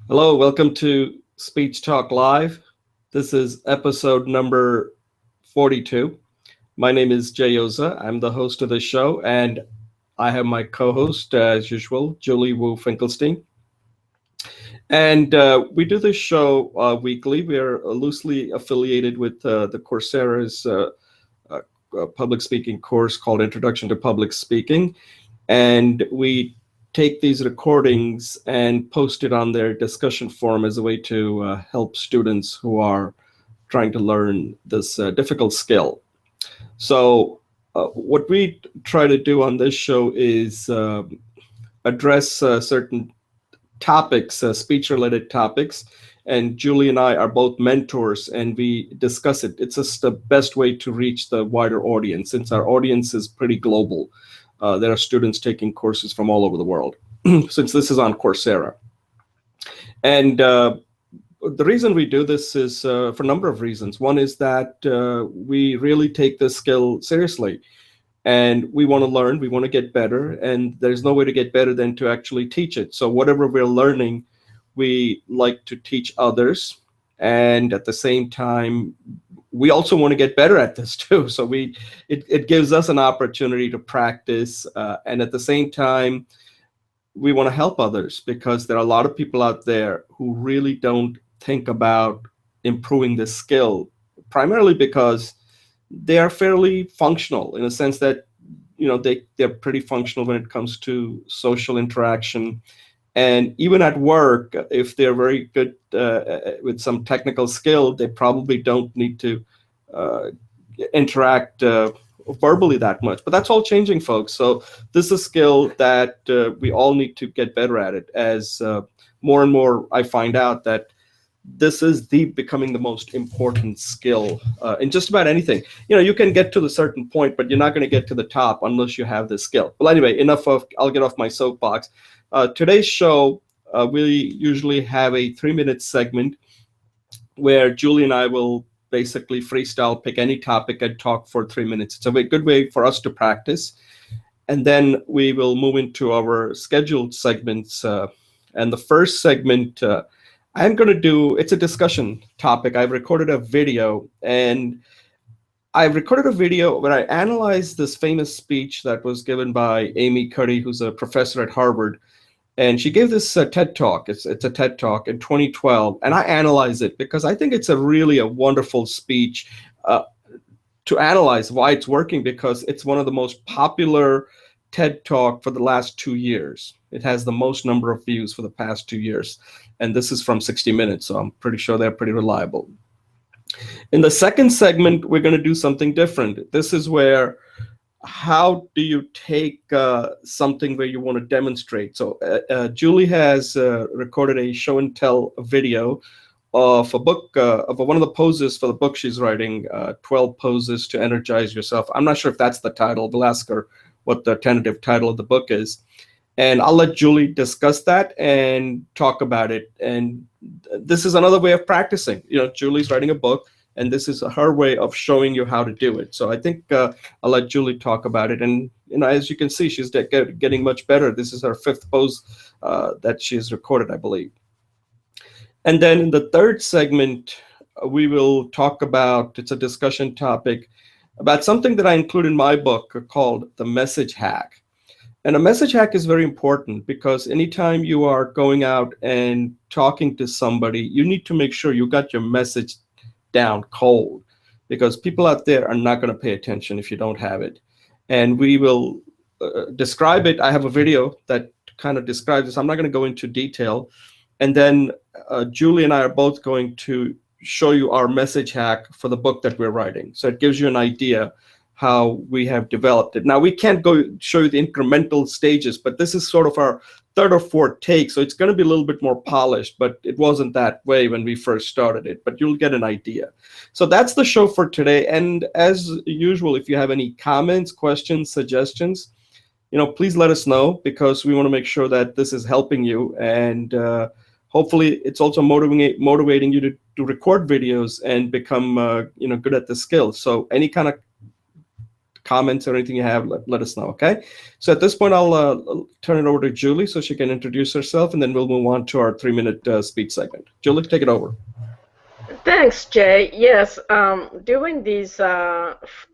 Hello, welcome to Speech Talk Live. This is episode number 42. My name is Jay Oza. I'm the host of the show, and I have my co-host, as usual, Julie Wu Finkelstein. And we do this show weekly. We are loosely affiliated with the Coursera's uh, public speaking course called Introduction to Public Speaking. And we take these recordings and post it on their discussion forum as a way to help students who are trying to learn this difficult skill. So, what we try to do on this show is address certain topics, speech related topics. And Julie and I are both mentors and we discuss it. It's just the best way to reach the wider audience since our audience is pretty global. There are students taking courses from all over the world since this is on Coursera. And the reason we do this is for a number of reasons. One is that we really take this skill seriously and we want to learn, we want to get better, and there's no way to get better than to actually teach it. So whatever we're learning, we like to teach others. And at the same time, we also want to get better at this too. So it gives us an opportunity to practice. And at the same time, we want to help others because there are a lot of people out there who really don't think about improving this skill, primarily because they are fairly functional in a sense that, they're pretty functional when it comes to social interaction. And even at work, if they're very good with some technical skill, they probably don't need to interact verbally that much. But that's all changing, folks. So this is a skill that we all need to get better at it. As more and more I find out that this is becoming the most important skill in just about anything. You can get to the certain point, but you're not going to get to the top unless you have this skill. Well, anyway, I'll get off my soapbox. Today's show, we usually have a 3-minute segment where Julie and I will basically freestyle, pick any topic and talk for 3 minutes. It's a good way for us to practice. And then we will move into our scheduled segments. And the first segment, it's a discussion topic. I've recorded a video where I analyzed this famous speech that was given by Amy Cuddy, who's a professor at Harvard. And she gave this TED Talk. It's a TED Talk in 2012. And I analyze it because I think it's really a wonderful speech to analyze why it's working, because it's one of the most popular TED Talk for the last 2 years. It has the most number of views for the past 2 years. And this is from 60 Minutes, so I'm pretty sure they're pretty reliable. In the second segment, we're going to do something different. This is where, how do you take something where you want to demonstrate? So Julie has recorded a show and tell video of a book, of one of the poses for the book she's writing, 12 Poses to Energize Yourself. I'm not sure if that's the title. We'll ask her what the tentative title of the book is. And I'll let Julie discuss that and talk about it. And this is another way of practicing. Julie's writing a book, and this is her way of showing you how to do it. So I think I'll let Julie talk about it. And as you can see, she's getting much better. This is her 5th pose that she's recorded, I believe. And then in the third segment, we will talk about, it's a discussion topic, about something that I include in my book called the message hack. And a message hack is very important because anytime you are going out and talking to somebody, you need to make sure you got your message down cold, because people out there are not going to pay attention if you don't have it. And we will describe it. I have a video that kind of describes this. I'm not going to go into detail. And then Julie and I are both going to show you our message hack for the book that we're writing. So it gives you an idea how we have developed it. Now, we can't go show you the incremental stages, but this is sort of our 3rd or 4th take. So it's going to be a little bit more polished, but it wasn't that way when we first started it, but you'll get an idea. So that's the show for today. And as usual, if you have any comments, questions, suggestions, please let us know, because we want to make sure that this is helping you. And hopefully it's also motivating you to record videos and become good at the skill. So any kind of comments or anything you have, let us know, okay? So at this point, I'll turn it over to Julie so she can introduce herself, and then we'll move on to our 3-minute speech segment. Julie, take it over. Thanks, Jay. Yes, doing these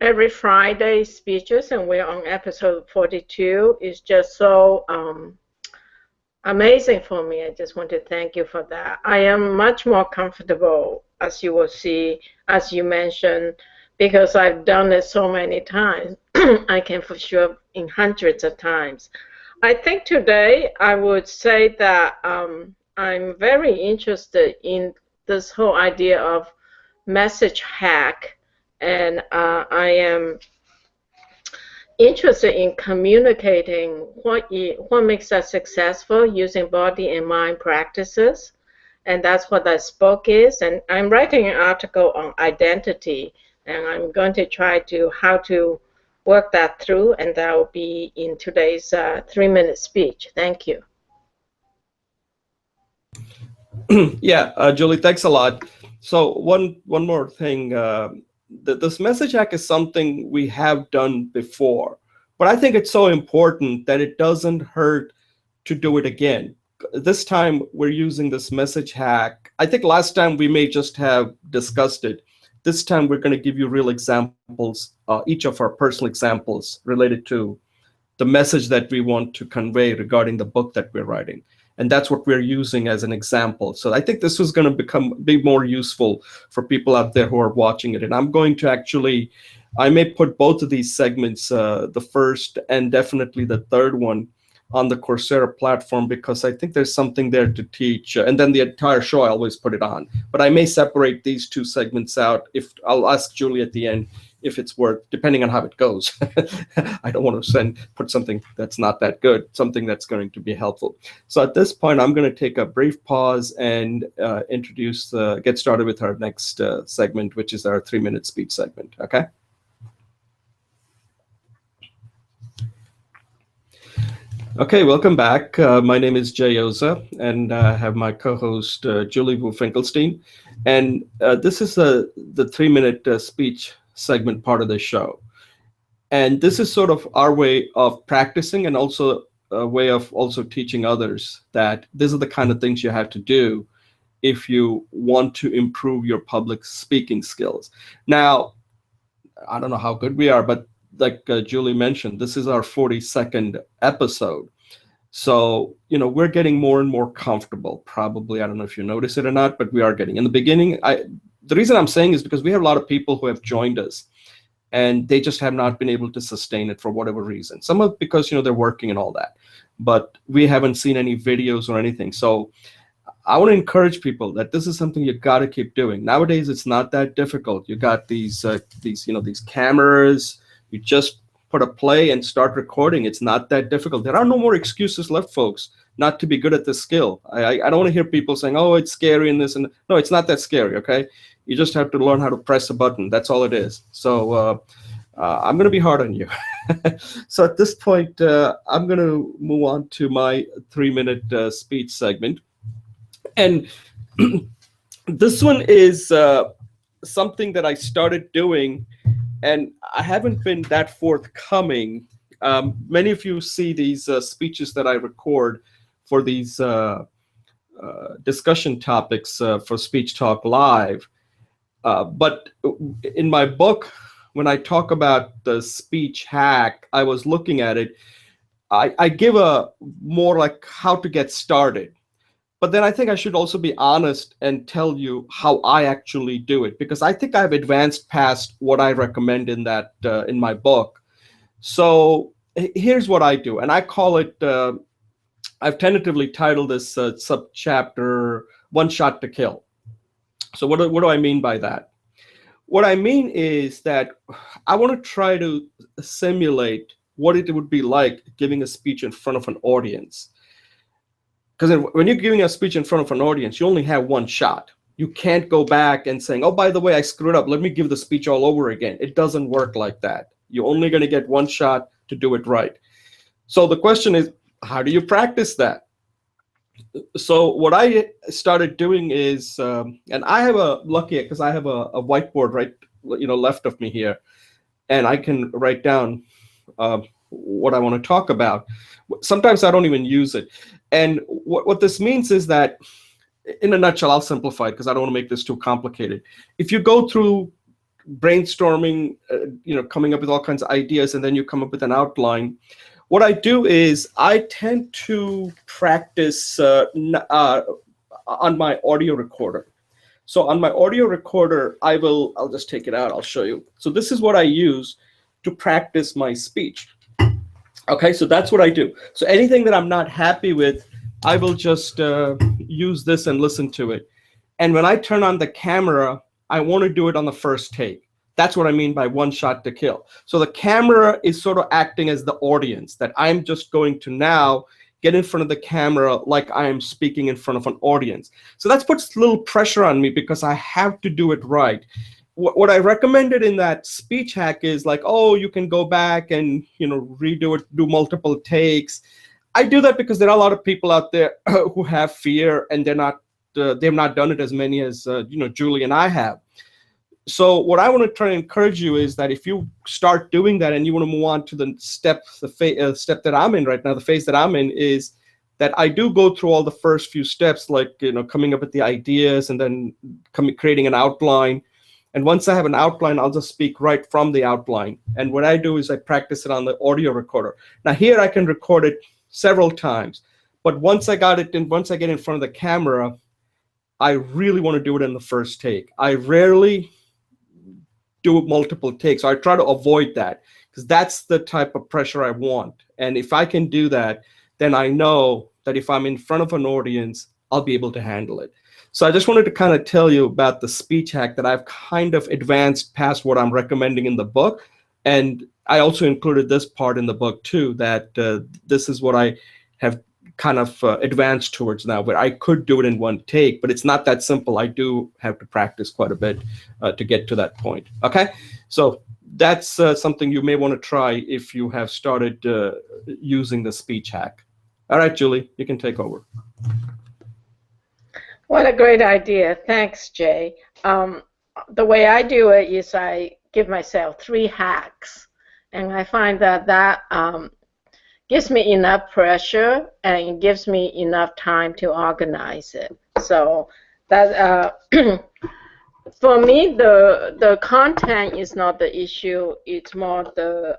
every Friday speeches, and we're on episode 42, is just so amazing for me. I just want to thank you for that. I am much more comfortable, as you will see, as you mentioned, because I've done it so many times. I can for sure in hundreds of times. I think today I would say that I'm very interested in this whole idea of message hack, and I am interested in communicating what makes us successful using body and mind practices, and that's what that book is. And I'm writing an article on identity, and I'm going to try to how to work that through, and that will be in today's 3-minute speech. Thank you. Yeah, Julie, thanks a lot. So one more thing. This message hack is something we have done before, but I think it's so important that it doesn't hurt to do it again. This time we're using this message hack. I think last time we may just have discussed it. This time we're going to give you real examples, each of our personal examples related to the message that we want to convey regarding the book that we're writing. And that's what we're using as an example. So I think this is going to be more useful for people out there who are watching it. And I'm going to actually, I may put both of these segments, the first and definitely the third one, on the Coursera platform, because I think there's something there to teach. And then the entire show, I always put it on. But I may separate these two segments out. If I'll ask Julie at the end if it's worth, depending on how it goes. I don't want to put something that's not that good, something that's going to be helpful. So at this point, I'm going to take a brief pause and get started with our next segment, which is our 3-minute speech segment, okay? Okay, welcome back. My name is Jay Oza, and I have my co-host, Julie Wu-Finkelstein. And this is the 3-minute speech segment part of the show. And this is sort of our way of practicing, and also a way of also teaching others that these are the kind of things you have to do if you want to improve your public speaking skills. Now, I don't know how good we are, but like Julie mentioned, this is our 42nd episode. So, we're getting more and more comfortable. Probably, I don't know if you notice it or not, but we are getting. In the beginning, the reason I'm saying is because we have a lot of people who have joined us, and they just have not been able to sustain it for whatever reason. Some of it because, they're working and all that, but we haven't seen any videos or anything. So I want to encourage people that this is something you got to keep doing. Nowadays, it's not that difficult. You got these cameras. You just put a play and start recording. It's not that difficult. There are no more excuses left, folks, not to be good at this skill. I don't want to hear people saying, oh, it's scary and this. And no, it's not that scary, okay? You just have to learn how to press a button. That's all it is. So I'm going to be hard on you. So at this point, I'm going to move on to my 3-minute speech segment. And this one is something that I started doing, and I haven't been that forthcoming. Many of you see these speeches that I record for these discussion topics for Speech Talk Live. But in my book, when I talk about the speech hack, I was looking at it. I give a more like how to get started. But then I think I should also be honest and tell you how I actually do it, because I think I've advanced past what I recommend in that in my book. So here's what I do, and I call it. I've tentatively titled this subchapter "One Shot to Kill." So what do I mean by that? What I mean is that I want to try to simulate what it would be like giving a speech in front of an audience. Because when you're giving a speech in front of an audience, you only have one shot. You can't go back and saying, oh, by the way, I screwed up. Let me give the speech all over again. It doesn't work like that. You're only going to get one shot to do it right. So the question is, how do you practice that? So what I started doing is, and I have lucky because I have a whiteboard right, left of me here. and I can write down what I want to talk about. Sometimes I don't even use it. And what this means is that, in a nutshell, I'll simplify it because I don't want to make this too complicated. If you go through brainstorming, coming up with all kinds of ideas, and then you come up with an outline, what I do is I tend to practice on my audio recorder. So on my audio recorder, I'll just take it out. I'll show you. So this is what I use to practice my speech. Okay, so that's what I do. So anything that I'm not happy with, I will just use this and listen to it. And when I turn on the camera, I want to do it on the first take. That's what I mean by one shot to kill. So the camera is sort of acting as the audience, that I'm just going to now get in front of the camera like I am speaking in front of an audience. So that puts a little pressure on me because I have to do it right. What I recommended in that speech hack is like, oh, you can go back and redo it, do multiple takes. I do that because there are a lot of people out there who have fear, and they've not done it as many as Julie and I have. So what I want to try to encourage you is that if you start doing that and you want to move on to the step that I'm in right now, the phase that I'm in, is that I do go through all the first few steps, like coming up with the ideas and then creating an outline. And once I have an outline, I'll just speak right from the outline. And what I do is I practice it on the audio recorder. Now here I can record it several times, but once I get in front of the camera, I really want to do it in the first take. I rarely do multiple takes. So I try to avoid that because that's the type of pressure I want. And if I can do that, then I know that if I'm in front of an audience, I'll be able to handle it. So I just wanted to kind of tell you about the speech hack that I've kind of advanced past what I'm recommending in the book. And I also included this part in the book too, that this is what I have kind of advanced towards now, where I could do it in one take, but it's not that simple. I do have to practice quite a bit to get to that point. Okay, so that's something you may want to try if you have started using the speech hack. All right, Julie, you can take over. What a great idea. Thanks, Jay. The way I do it is I give myself 3 hacks, and I find that gives me enough pressure and it gives me enough time to organize it. So that for me, the content is not the issue. It's more the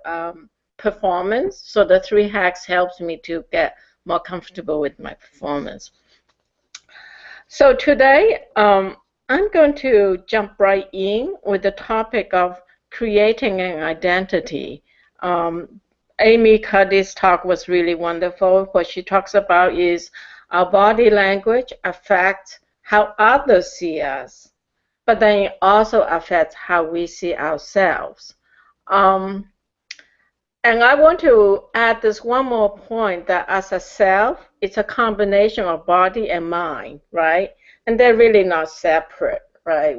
performance. So the 3 hacks helps me to get more comfortable with my performance. So today, I'm going to jump right in with the topic of creating an identity. Amy Cuddy's talk was really wonderful. What she talks about is our body language affects how others see us, but then it also affects how we see ourselves. And I want to add this one more point, that as a self, it's a combination of body and mind, right? And they're really not separate, right?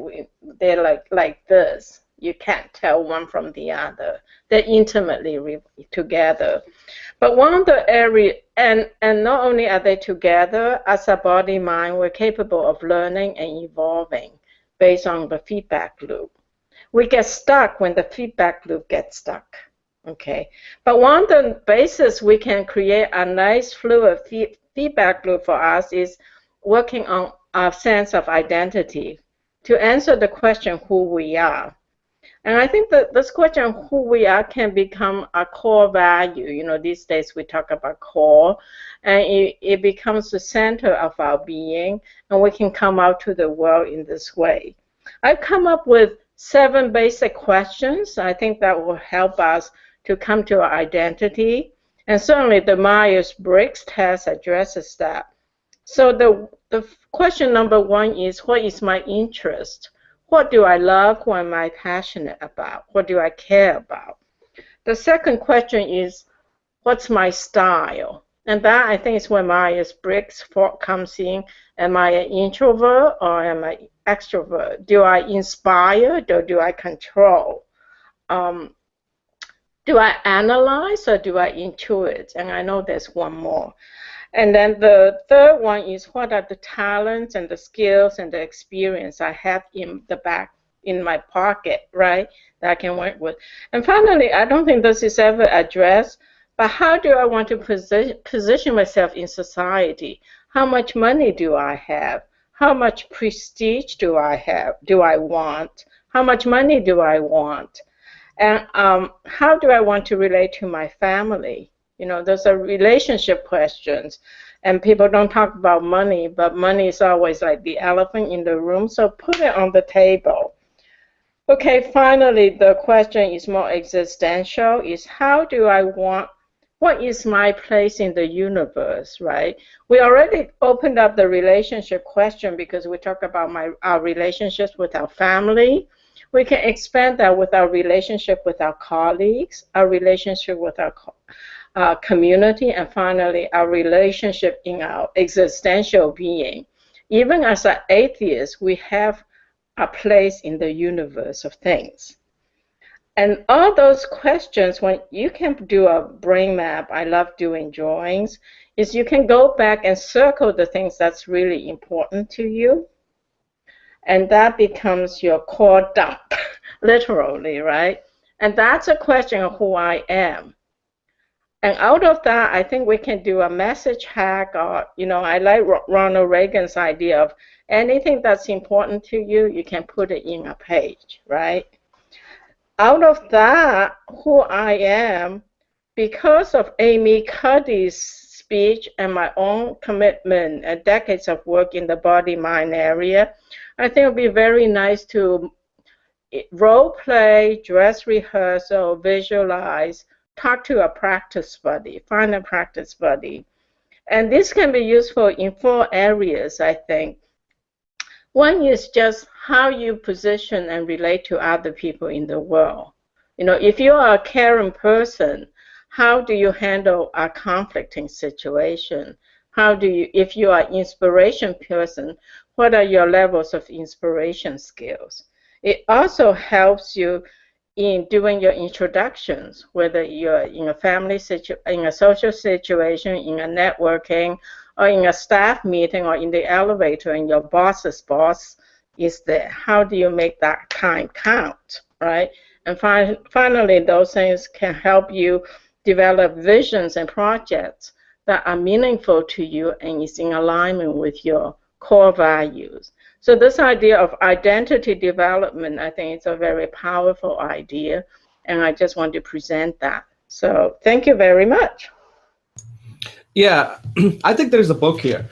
They're like this. You can't tell one from the other. They're intimately together. But one of the areas, and not only are they together, as a body mind, we're capable of learning and evolving based on the feedback loop. We get stuck when the feedback loop gets stuck. Okay, but one of the basis we can create a nice fluid feedback loop for us is working on our sense of identity to answer the question who we are. And I think that this question who we are can become a core value. You know, these days we talk about core, and it becomes the center of our being, and we can come out to the world in this way. I've come up with 7 basic questions. I think that will help us to come to our identity. And certainly the Myers-Briggs test addresses that. So the question number 1 is, what is my interest? What do I love? What am I passionate about? What do I care about? The second question is, what's my style? And that, I think, is where Myers-Briggs comes in. Am I an introvert or am I extrovert? Do I inspire or do I control? Do I analyze or do I intuit? And I know there's one more. And then the third one is, what are the talents and the skills and the experience I have in the in my pocket, right, that I can work with. And finally, I don't think this is ever addressed, but how do I want to position myself in society? How much money do I have? How much prestige do I have? Do I want? How much money do I want? And how do I want to relate to my family? You know, those are relationship questions. And people don't talk about money, but money is always like the elephant in the room. So put it on the table. Okay, finally, the question is more existential, is how do I want, what is my place in the universe, right? We already opened up the relationship question because we talked about our relationships with our family. We can expand that with our relationship with our colleagues, our relationship with our community, and finally, our relationship in our existential being. Even as an atheist, we have a place in the universe of things. And all those questions, when you can do a brain map, I love doing drawings, is you can go back and circle the things that's really important to you. And that becomes your core dump, literally, right? And that's a question of who I am. And out of that, I think we can do a message hack, or, you know, I like Ronald Reagan's idea of anything that's important to you, you can put it in a page, right? Out of that, who I am, because of Amy Cuddy's speech and my own commitment and decades of work in the body-mind area, I think it would be very nice to role play, dress rehearsal, visualize, talk to a practice buddy, find a practice buddy. And this can be useful in 4 areas, I think. One is just how you position and relate to other people in the world. You know, if you are a caring person, how do you handle a conflicting situation? How do you, if you are an inspiration person, what are your levels of inspiration skills? It also helps you in doing your introductions, whether you're in a family in a social situation, in a networking, or in a staff meeting, or in the elevator, and your boss's boss is there. How do you make that time count, right? And finally, those things can help you develop visions and projects that are meaningful to you and is in alignment with your core values. So this idea of identity development, I think it's a very powerful idea, and I just want to present that. So thank you very much. Yeah, I think there's a book here.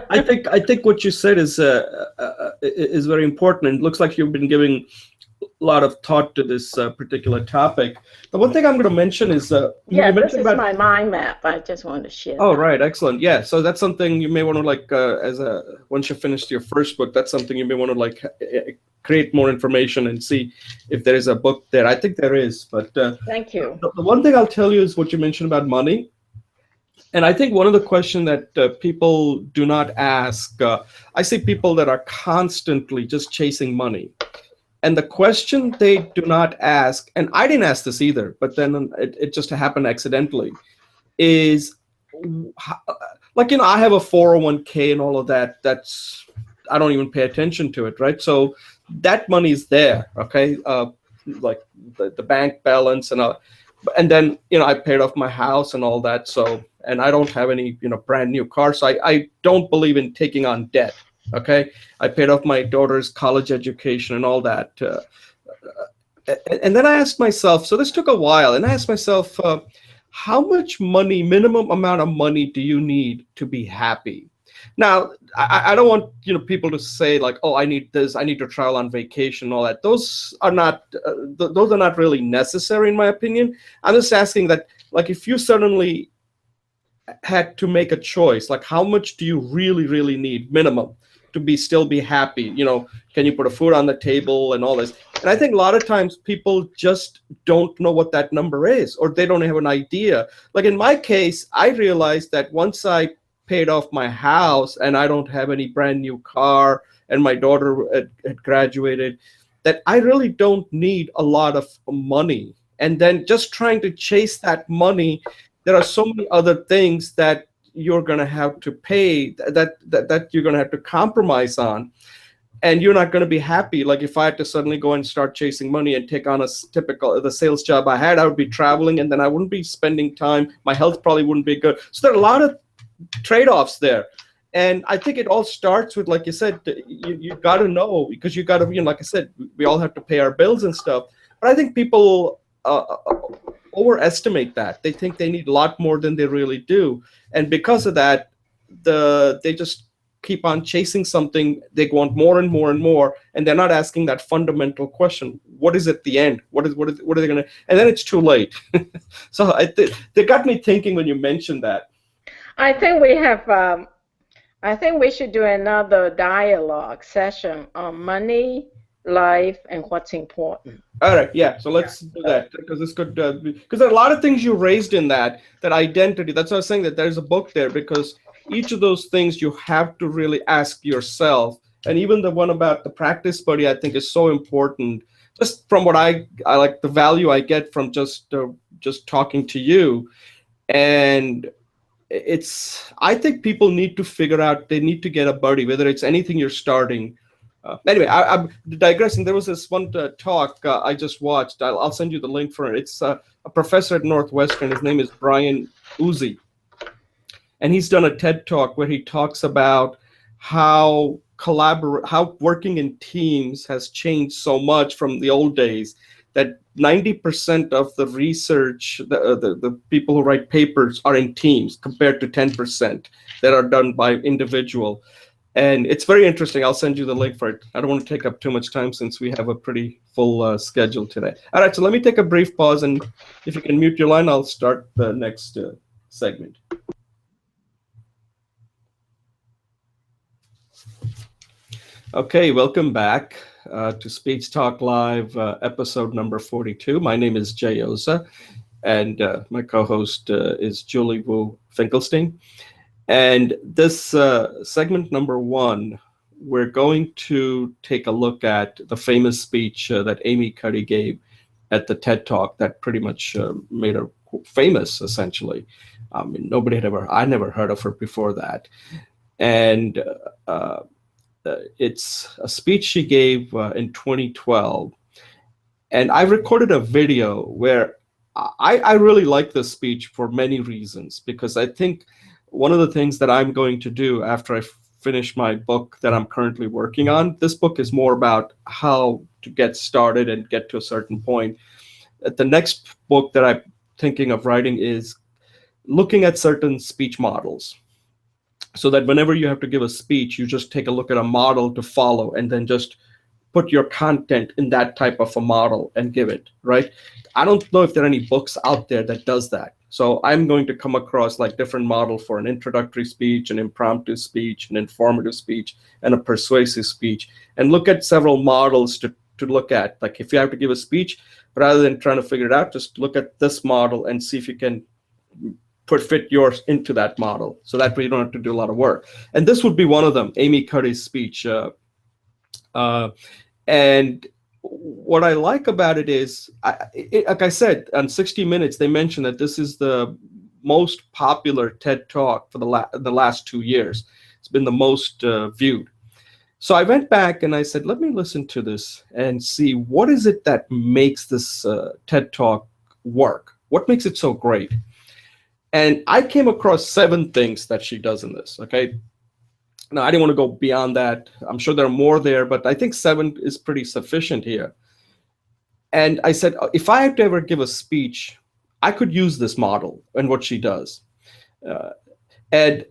I think what you said is very important. It looks like you've been giving a lot of thought to this particular topic. The one thing I'm going to mention is yeah, this is my mind map. I just want to share. Oh, right, excellent. Yeah, so that's something you may want to like once you finished your first book, that's something you may want to like create more information and see if there is a book there. I think there is, but thank you. The one thing I'll tell you is what you mentioned about money. And I think one of the questions that people do not ask, I see people that are constantly just chasing money. And the question they do not ask, and I didn't ask this either, but then it just happened accidentally, is like, you know, I have a 401k and all of that. That's, I don't even pay attention to it, right? So that money is there, okay? Like the bank balance and then, you know, I paid off my house and all that. So, and I don't have any, you know, brand new car. So I don't believe in taking on debt. Okay. I paid off my daughter's college education and all that. And then I asked myself, so this took a while, and I asked myself, how much money, minimum amount of money do you need to be happy? Now, I don't want, you know, people to say like, oh, I need this, I need to travel on vacation, all that. Those are not really necessary in my opinion. I'm just asking that, like, if you suddenly had to make a choice, like how much do you really, really need minimum to still be happy? You know, can you put a food on the table and all this? And I think a lot of times people just don't know what that number is, or they don't have an idea. Like in my case, I realized that once I paid off my house and I don't have any brand new car and my daughter had graduated, that I really don't need a lot of money. And then just trying to chase that money, there are so many other things that you're going to have to pay, that you're going to have to compromise on. and you're not going to be happy. Like if I had to suddenly go and start chasing money and take on a typical the sales job I had, I would be traveling, and then I wouldn't be spending time. My health probably wouldn't be good. So there are a lot of trade-offs there. And I think it all starts with, like you said, you got to know, because you got to, like I said, we all have to pay our bills and stuff. But I think people overestimate that. They think they need a lot more than they really do. And because of that, they just keep on chasing something. They want more and more and more, and they're not asking that fundamental question: what is at the end? What are they going to? And then it's too late. So they got me thinking when you mentioned that. I think we have. I think we should do another dialogue session on money, life, and what's important. All right, yeah. So let's do that, because this could because there are a lot of things you raised in that identity. That's why I was saying that there's a book there, because each of those things you have to really ask yourself. And even the one about the practice buddy, I think, is so important. Just from what I like, the value I get from just talking to you. And I think people need to figure out, they need to get a buddy, whether it's anything you're starting. Anyway, I'm digressing. There was this one talk I just watched. I'll send you the link for it. It's a professor at Northwestern. His name is Brian Uzi. And he's done a TED talk where he talks about how working in teams has changed so much from the old days, that 90% of the research, the people who write papers, are in teams, compared to 10% that are done by individual. And it's very interesting. I'll send you the link for it. I don't want to take up too much time since we have a pretty full schedule today. All right, so let me take a brief pause, and if you can mute your line, I'll start the next segment. Okay, welcome back to Speech Talk Live, episode number 42. My name is Jay Oza, and my co-host is Julie Wu Finkelstein. And this segment number 1, we're going to take a look at the famous speech that Amy Cuddy gave at the TED Talk that pretty much made her famous, essentially. I mean, I never heard of her before that. And it's a speech she gave in 2012. And I recorded a video where I really like this speech for many reasons, because I think one of the things that I'm going to do after I finish my book that I'm currently working on, this book is more about how to get started and get to a certain point. The next book that I'm thinking of writing is looking at certain speech models, so that whenever you have to give a speech, you just take a look at a model to follow, and then just put your content in that type of a model and give it, right? I don't know if there are any books out there that does that. So I'm going to come across like different model for an introductory speech, an impromptu speech, an informative speech, and a persuasive speech, and look at several models to look at. Like if you have to give a speech, rather than trying to figure it out, just look at this model and see if you can fit yours into that model. So that way you don't have to do a lot of work. And this would be one of them, Amy Cuddy's speech. And what I like about it is, like I said, on 60 Minutes, they mentioned that this is the most popular TED Talk for the last 2 years. It's been the most viewed. So I went back and I said, let me listen to this and see what is it that makes this TED Talk work? What makes it so great? And I came across 7 things that she does in this, okay? Now, I didn't want to go beyond that. I'm sure there are more there, but I think 7 is pretty sufficient here. And I said, if I had to ever give a speech, I could use this model and what she does. And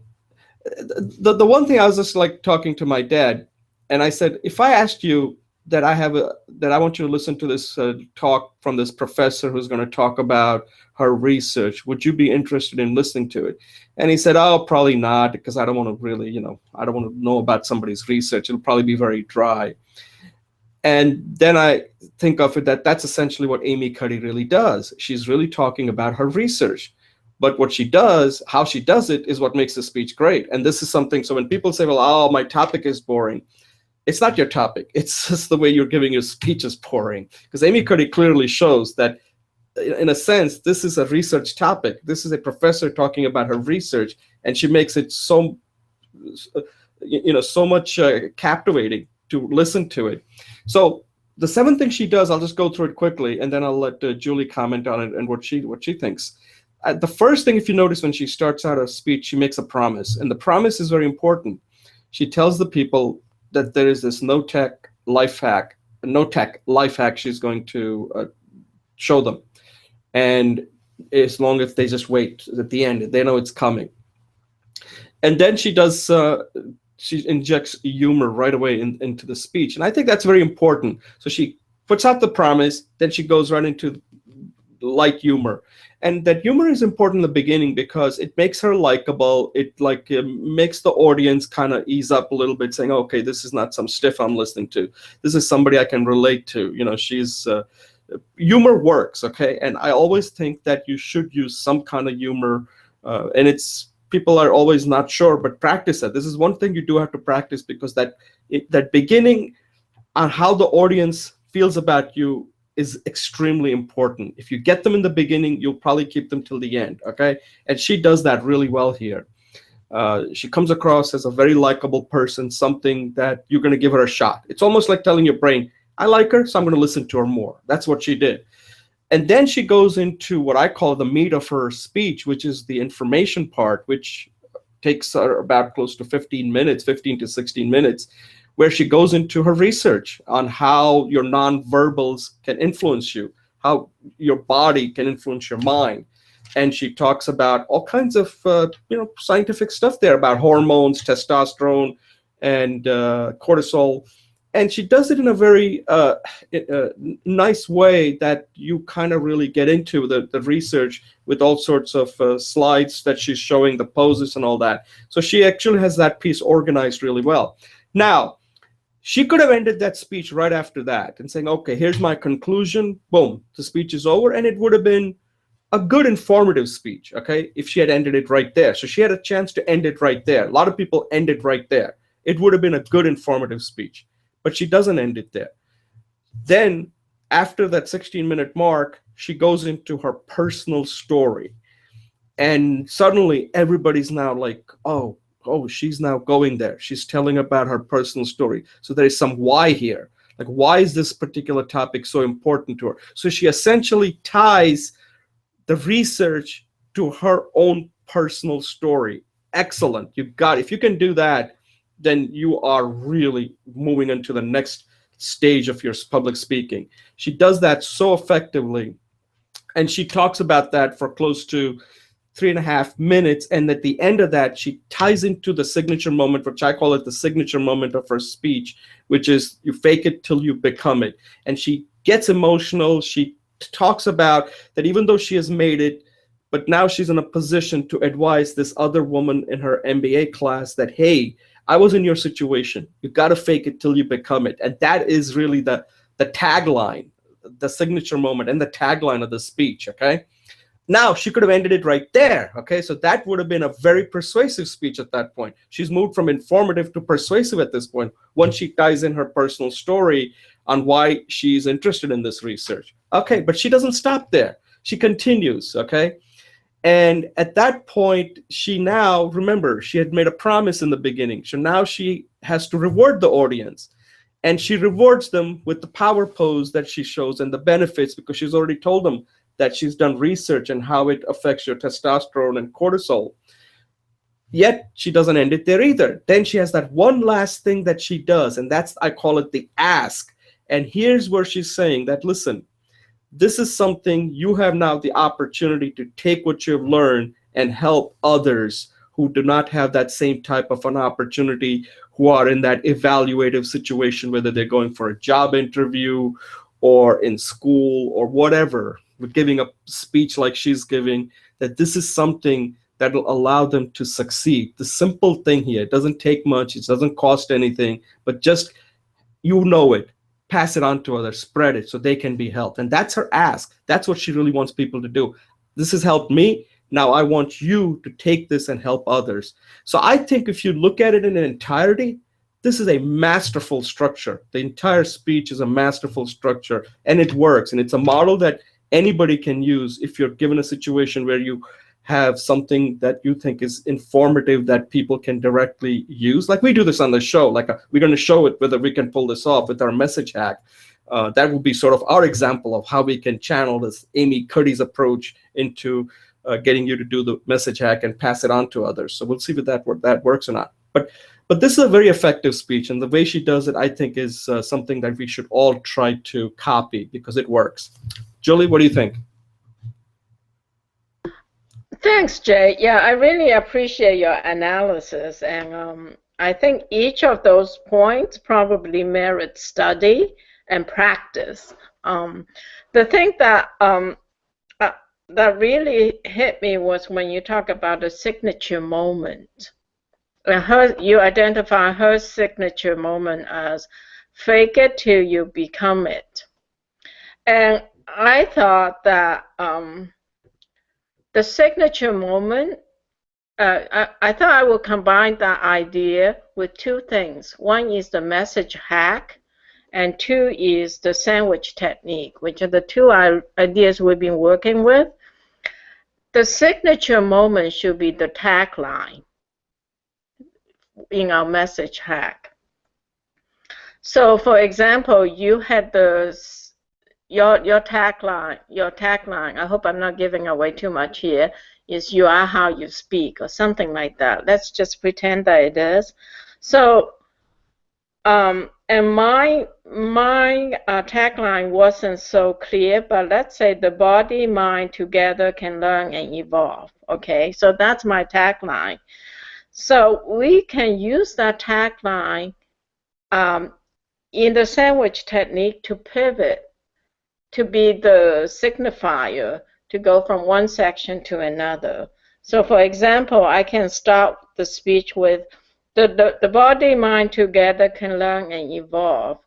the one thing, I was just like talking to my dad, and I said, if I asked you that I want you to listen to this talk from this professor who's going to talk about her research, would you be interested in listening to it? And he said, oh, probably not, because I don't want to really, I don't want to know about somebody's research. It'll probably be very dry. And then I think of it that's essentially what Amy Cuddy really does. She's really talking about her research. But what she does, how she does it, is what makes the speech great. And this is something, so when people say, well, oh, my topic is boring, it's not your topic. It's just the way you're giving your speech is boring. Because Amy Cuddy clearly shows that, in a sense, this is a research topic. This is a professor talking about her research, and she makes it so, so much captivating to listen to it. So the 7 things she does, I'll just go through it quickly, and then I'll let Julie comment on it and what she thinks. The first thing, if you notice, when she starts out a speech, she makes a promise, and the promise is very important. She tells the people that there is this no tech life hack she's going to show them, and as long as they just wait at the end, they know it's coming. And then she injects humor right away into the speech, and I think that's very important. So she puts out the promise, then she goes right into light humor, and that humor is important in the beginning because it makes her likable. It makes the audience kind of ease up a little bit, saying, okay, this is not some stiff I'm listening to, this is somebody I can relate to. She's humor works, okay? And I always think that you should use some kind of humor, and it's people are always not sure, but practice it. This is one thing you do have to practice, because that beginning on how the audience feels about you is extremely important. If you get them in the beginning, you'll probably keep them till the end, okay? And she does that really well here. She comes across as a very likable person, something that you're going to give her a shot. It's almost like telling your brain, I like her, so I'm going to listen to her more. That's what she did. And then she goes into what I call the meat of her speech, which is the information part, which takes her about close to 15 to 16 minutes, where she goes into her research on how your nonverbals can influence you, how your body can influence your mind. And she talks about all kinds of scientific stuff there about hormones, testosterone, and cortisol. And she does it in a very nice way that you kind of really get into the research, with all sorts of slides that she's showing, the poses and all that. So she actually has that piece organized really well. Now, she could have ended that speech right after that and saying, okay, here's my conclusion. Boom, the speech is over. And it would have been a good informative speech, okay, if she had ended it right there. So she had a chance to end it right there. A lot of people end it right there. It would have been a good informative speech. But she doesn't end it there. Then, after that 16-minute mark, she goes into her personal story. And suddenly, everybody's now like, oh, she's now going there. She's telling about her personal story. So there is some why here. Like, why is this particular topic so important to her? So she essentially ties the research to her own personal story. Excellent. If you can do that, then you are really moving into the next stage of your public speaking. She does that so effectively, and she talks about that for close to 3.5 minutes, and at the end of that, she ties into the signature moment, which I call it the signature moment of her speech, which is you fake it till you become it. And she gets emotional. She talks about that even though she has made it, but now she's in a position to advise this other woman in her MBA class that, hey, I was in your situation. You got to fake it till you become it. And that is really the tagline, the signature moment and the tagline of the speech, okay? Now, she could have ended it right there, okay? So that would have been a very persuasive speech at that point. She's moved from informative to persuasive at this point, once she ties in her personal story on why she's interested in this research. Okay, but she doesn't stop there. She continues, okay? And at that point, she now, remember, she had made a promise in the beginning. So now she has to reward the audience. And she rewards them with the power pose that she shows and the benefits, because she's already told them that she's done research and how it affects your testosterone and cortisol. Yet she doesn't end it there either. Then she has that one last thing that she does, and that's, I call it the ask. And here's where she's saying that, listen, this is something you have now the opportunity to take what you've learned and help others who do not have that same type of an opportunity, who are in that evaluative situation, whether they're going for a job interview or in school or whatever, with giving a speech like she's giving, that this is something that will allow them to succeed. The simple thing here, it doesn't take much, it doesn't cost anything, but just, you know it, pass it on to others, spread it so they can be helped. And that's her ask. That's what she really wants people to do. This has helped me. Now I want you to take this and help others. So I think if you look at it in entirety, this is a masterful structure. The entire speech is a masterful structure, and it works. And it's a model that anybody can use if you're given a situation where you have something that you think is informative that people can directly use. Like we do this on the show, like we're going to show it whether we can pull this off with our message hack. That would be sort of our example of how we can channel this Amy Cuddy's approach into getting you to do the message hack and pass it on to others. So we'll see if that works or not. But this is a very effective speech, and the way she does it, I think, is something that we should all try to copy because it works. Julie, what do you think? Thanks, Jay. Yeah, I really appreciate your analysis, and I think each of those points probably merits study and practice. The thing that that really hit me was when you talk about the signature moment. You identify her signature moment as fake it till you become it. And I thought that the signature moment, I thought I would combine that idea with two things. One is the message hack, and two is the sandwich technique, which are the two ideas we've been working with. The signature moment should be the tagline in our message hack. So, for example, you had your tagline. I hope I'm not giving away too much here. Is you are how you speak, or something like that. Let's just pretend that it is. So, and my tagline wasn't so clear, but let's say the body, mind together can learn and evolve. Okay, so that's my tagline. So we can use that tagline in the sandwich technique to pivot, to be the signifier, to go from one section to another. So for example, I can start the speech with, the body, mind together can learn and evolve.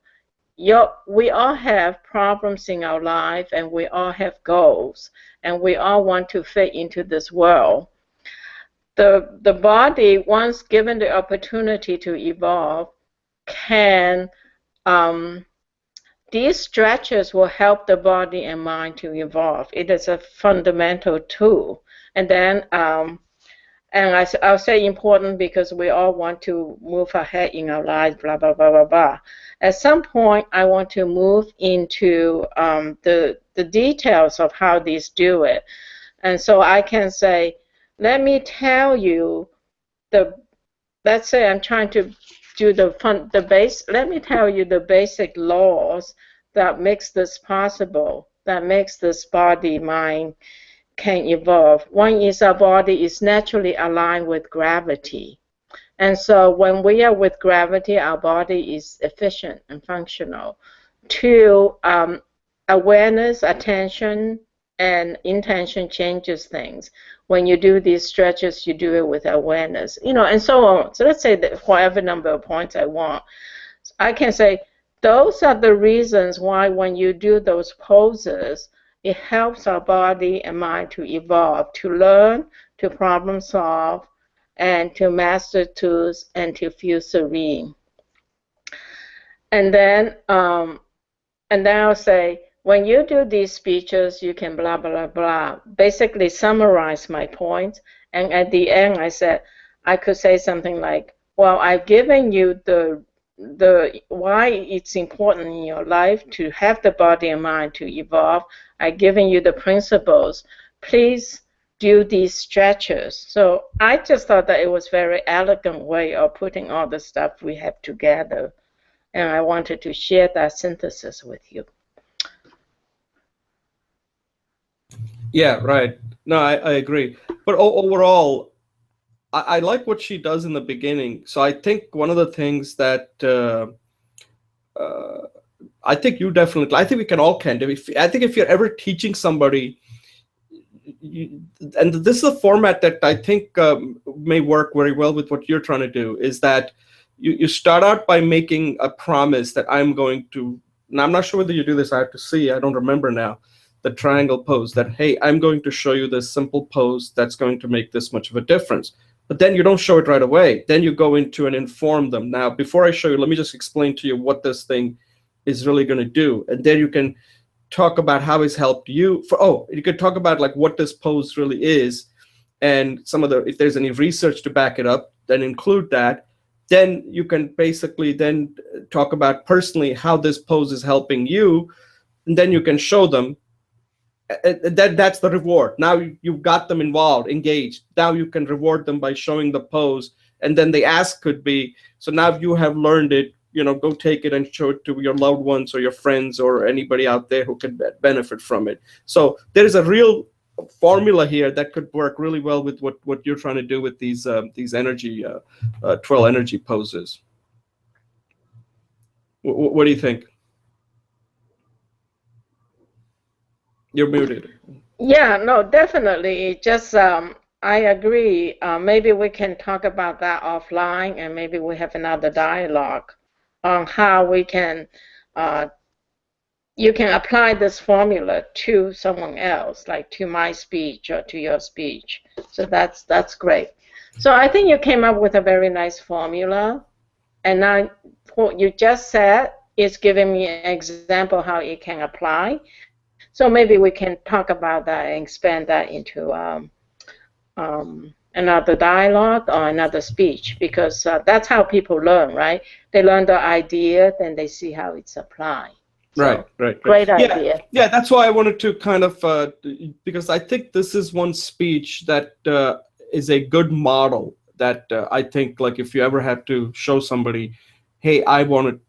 We all have problems in our life, and we all have goals, and we all want to fit into this world. The body, once given the opportunity to evolve, can, these stretches will help the body and mind to evolve. It is a fundamental tool. And then, and I'll say important because we all want to move ahead in our lives, blah, blah, blah, blah, blah. At some point, I want to move into the details of how these do it. And so I can say, let me tell you let's say I'm trying to do let me tell you the basic laws that makes this possible, that makes this body, mind can evolve. One is our body is naturally aligned with gravity. And so when we are with gravity, our body is efficient and functional. Two, awareness, attention, and intention changes things. When you do these stretches, you do it with awareness, and so on. So let's say that whatever number of points I want, I can say those are the reasons why when you do those poses, it helps our body and mind to evolve, to learn, to problem solve, and to master tools, and to feel serene. And then I'll say, when you do these speeches, you can blah, blah, blah, basically summarize my points. And at the end, I could say something like, well, I've given you the why it's important in your life to have the body and mind to evolve. I've given you the principles. Please do these stretches. So I just thought that it was a very elegant way of putting all the stuff we have together. And I wanted to share that synthesis with you. Yeah, right. No, I agree. But overall, I like what she does in the beginning. So I think one of the things that I think you definitely, I think we can all do. I think if you're ever teaching somebody, and this is a format that I think may work very well with what you're trying to do, is that you start out by making a promise that I'm going to, and I'm not sure whether you do this, I have to see, I don't remember now, the triangle pose, that, hey, I'm going to show you this simple pose that's going to make this much of a difference. But then you don't show it right away. Then you go into and inform them. Now, before I show you, let me just explain to you what this thing is really going to do. And then you can talk about how it's helped you. You could talk about like what this pose really is. and some of the, if there's any research to back it up, then include that. Then you can basically then talk about personally how this pose is helping you, and then you can show them. That's the reward. Now you've got them involved, engaged. Now you can reward them by showing the pose, and then the ask could be, so now you have learned it, go take it and show it to your loved ones or your friends or anybody out there who could benefit from it. So there's a real formula here that could work really well with what you're trying to do with these energy 12 energy poses. What do you think? You're muted. Yeah, no, definitely. Just I agree. Maybe we can talk about that offline, and maybe we have another dialogue on how we can you can apply this formula to someone else, like to my speech or to your speech. So that's great. So I think you came up with a very nice formula, and now what you just said is giving me an example how it can apply. So maybe we can talk about that and expand that into another dialogue or another speech, because that's how people learn, right? They learn the idea, then they see how it's applied. So, right. Great idea. Yeah, that's why I wanted to kind of, because I think this is one speech that is a good model that I think, like, if you ever had to show somebody, hey, I want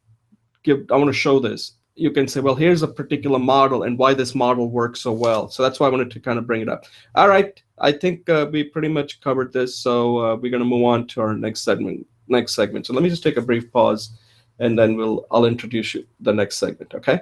to show this, you can say, well, here's a particular model and why this model works so well. So that's why I wanted to kind of bring it up. All right, I think we pretty much covered this. So we're going to move on to our next segment. So let me just take a brief pause, and then I'll introduce you the next segment, okay?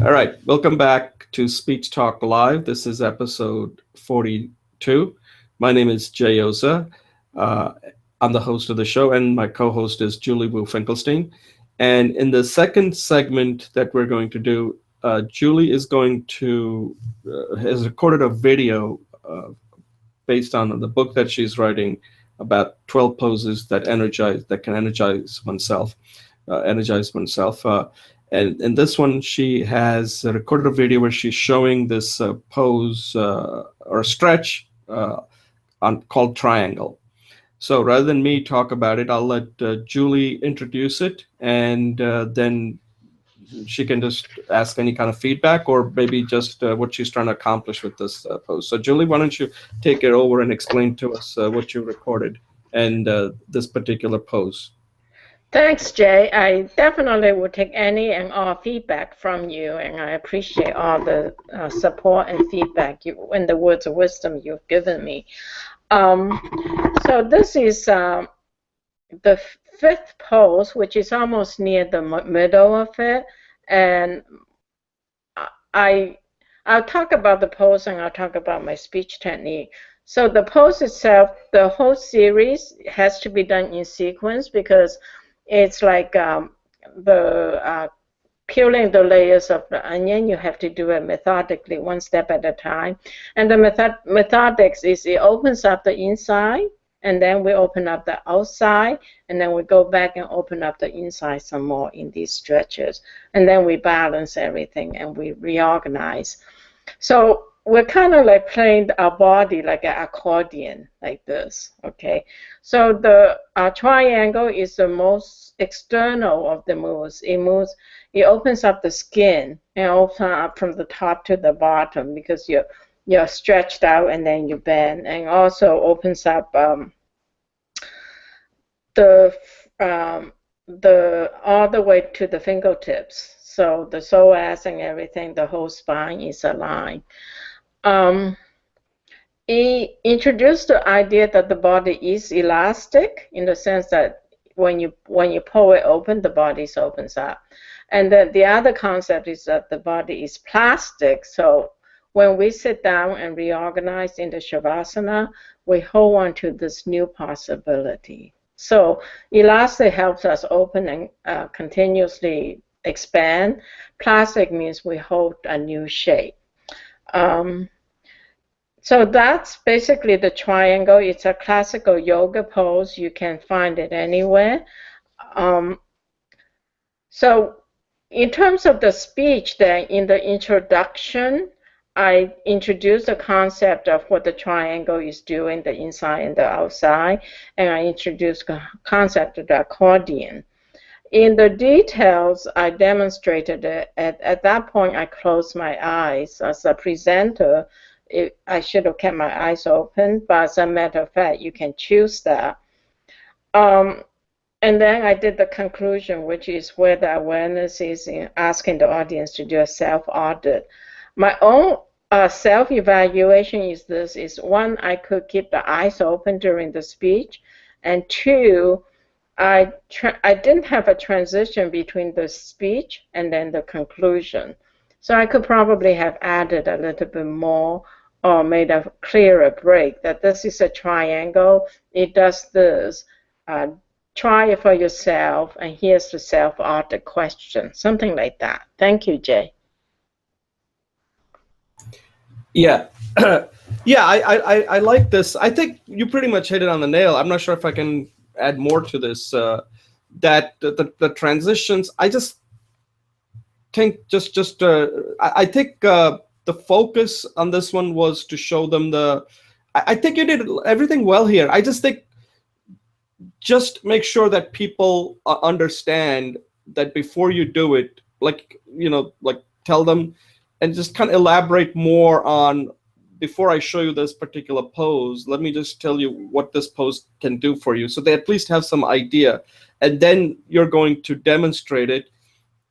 All right, welcome back to Speech Talk Live. This is episode 42. My name is Jay Oza. I'm the host of the show, and my co-host is Julie Wu Finkelstein. And in the second segment that we're going to do, Julie is going to has recorded a video based on the book that she's writing about 12 poses that can energize oneself. And in this one, she has recorded a video where she's showing this pose or stretch called triangle. So rather than me talk about it, I'll let Julie introduce it, and then she can just ask any kind of feedback or maybe just what she's trying to accomplish with this pose. So Julie, why don't you take it over and explain to us what you recorded and this particular pose. Thanks, Jay. I definitely will take any and all feedback from you, and I appreciate all the support and feedback and the words of wisdom you've given me. So this is the fifth pose, which is almost near the middle of it, and I'll talk about the pose and I'll talk about my speech technique. So the pose itself, the whole series has to be done in sequence because it's like peeling the layers of the onion. You have to do it methodically, one step at a time. And the methodics is it opens up the inside, and then we open up the outside, and then we go back and open up the inside some more in these stretches. And then we balance everything and we reorganize. So we're kind of like playing our body like an accordion, like this, okay? So the triangle is the most external of the moves. It opens up the skin and opens up from the top to the bottom because you're stretched out and then you bend, and also opens up all the way to the fingertips. So the psoas and everything, the whole spine is aligned. He introduced the idea that the body is elastic in the sense that when you pull it open, the body opens up. And then the other concept is that the body is plastic. So when we sit down and reorganize into Shavasana, we hold on to this new possibility. So elastic helps us open and continuously expand. Plastic means we hold a new shape. So that's basically the triangle. It's a classical yoga pose. You can find it anywhere. So In terms of the speech, then in the introduction, I introduced the concept of what the triangle is doing, the inside and the outside, and I introduced the concept of the accordion. In the details, I demonstrated it. At that point, I closed my eyes. As a presenter, I should have kept my eyes open, but as a matter of fact, you can choose that. Um, and then I did the conclusion, which is where the awareness is in asking the audience to do a self-audit. My own self-evaluation is this, is one, I could keep the eyes open during the speech, and two, I didn't have a transition between the speech and then the conclusion. So I could probably have added a little bit more or made a clearer break that this is a triangle, it does this. Uh, Try it for yourself, and here's the self-audit question, something like that. Thank you, Jay. Yeah. Yeah, I like this. I think you pretty much hit it on the nail. I'm not sure if I can add more to this. That the transitions, I just think I think the focus on this one was to show them I think you did everything well here. I just think just make sure that people understand that before you do it, like, like tell them and just kind of elaborate more on, before I show you this particular pose, let me just tell you what this pose can do for you. So they at least have some idea. And then you're going to demonstrate it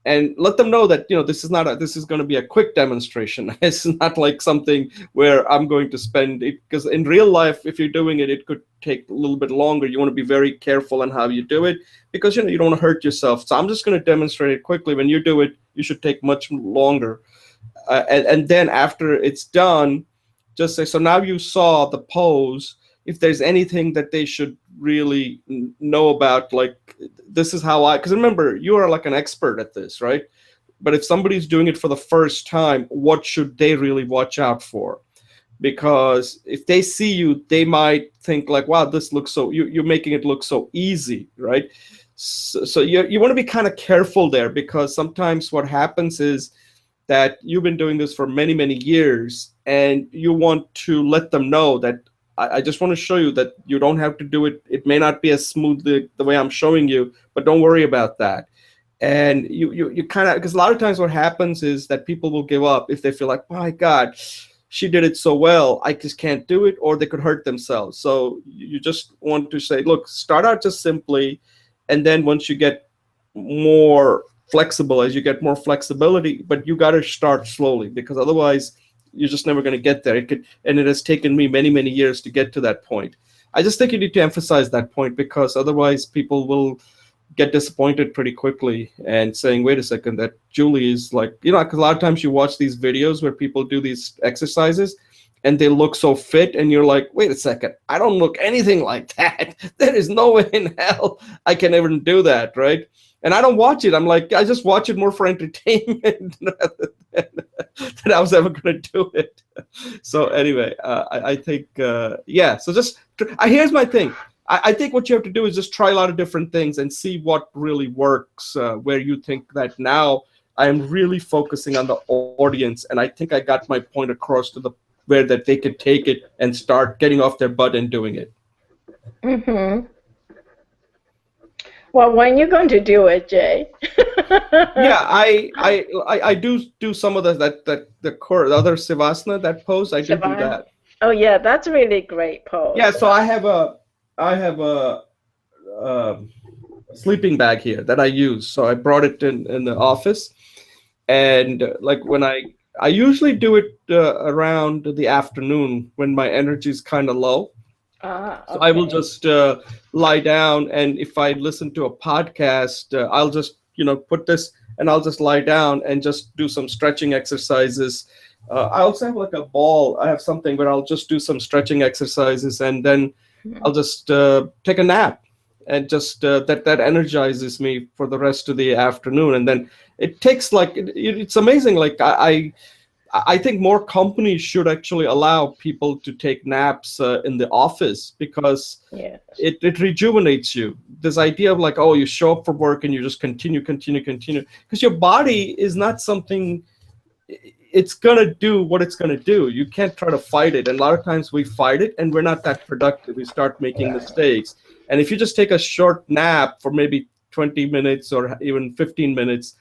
and let them know that, this is going to be a quick demonstration. It's not like something where I'm going to spend it, because in real life, if you're doing it, it could take a little bit longer. You want to be very careful on how you do it, because you don't want to hurt yourself. So I'm just going to demonstrate it quickly. When you do it, you should take much longer. And then after it's done, just say, so now you saw the pose. If there's anything that they should really know about, like, this is how because remember, you are like an expert at this, right? But if somebody's doing it for the first time, what should they really watch out for? Because if they see you, they might think like, wow, this looks so, you're making it look so easy, right? So you want to be kind of careful there, because sometimes what happens is that you've been doing this for many, many years, and you want to let them know that I just want to show you that you don't have to do it. It may not be as smooth the way I'm showing you, but don't worry about that. And you kind of, because a lot of times what happens is that people will give up if they feel like, my God, she did it so well, I just can't do it, or they could hurt themselves. So you just want to say, look, start out just simply, and then once you get more flexible, as you get more flexibility, but you got to start slowly, because otherwise you're just never going to get there. And it has taken me many, many years to get to that point. I just think you need to emphasize that point, because otherwise people will get disappointed pretty quickly and saying, wait a second, that Julie is like, because a lot of times you watch these videos where people do these exercises and they look so fit, and you're like, wait a second, I don't look anything like that. There is no way in hell I can ever do that, right? And I don't watch it. I'm like, I just watch it more for entertainment than I was ever going to do it. So anyway, I think, yeah. So just here's my thing. I think what you have to do is just try a lot of different things and see what really works, where you think that now I am really focusing on the audience, and I think I got my point across to the where that they could take it and start getting off their butt and doing it. Mm-hmm. Well, when you going to do it, Jay? Yeah, I do some of the other Savasana, that pose. I do that. Oh yeah, that's a really great pose. Yeah, so I have a sleeping bag here that I use. So I brought it in the office, and like when I usually do it around the afternoon when my energy is kind of low. Okay. So I will just lie down, and if I listen to a podcast, I'll just put this, and I'll just lie down and just do some stretching exercises. I also have like a ball. I have something where I'll just do some stretching exercises, and then I'll just take a nap, and just that energizes me for the rest of the afternoon. And then it takes like it's amazing. Like I think more companies should actually allow people to take naps in the office because Yes. it rejuvenates you. This idea of like, oh, you show up for work and you just continue, because your body is not something, it's gonna do what it's gonna do. You can't try to fight it. And a lot of times we fight it and we're not that productive. We start making mistakes. And if you just take a short nap for maybe 20 minutes or even 15 minutes,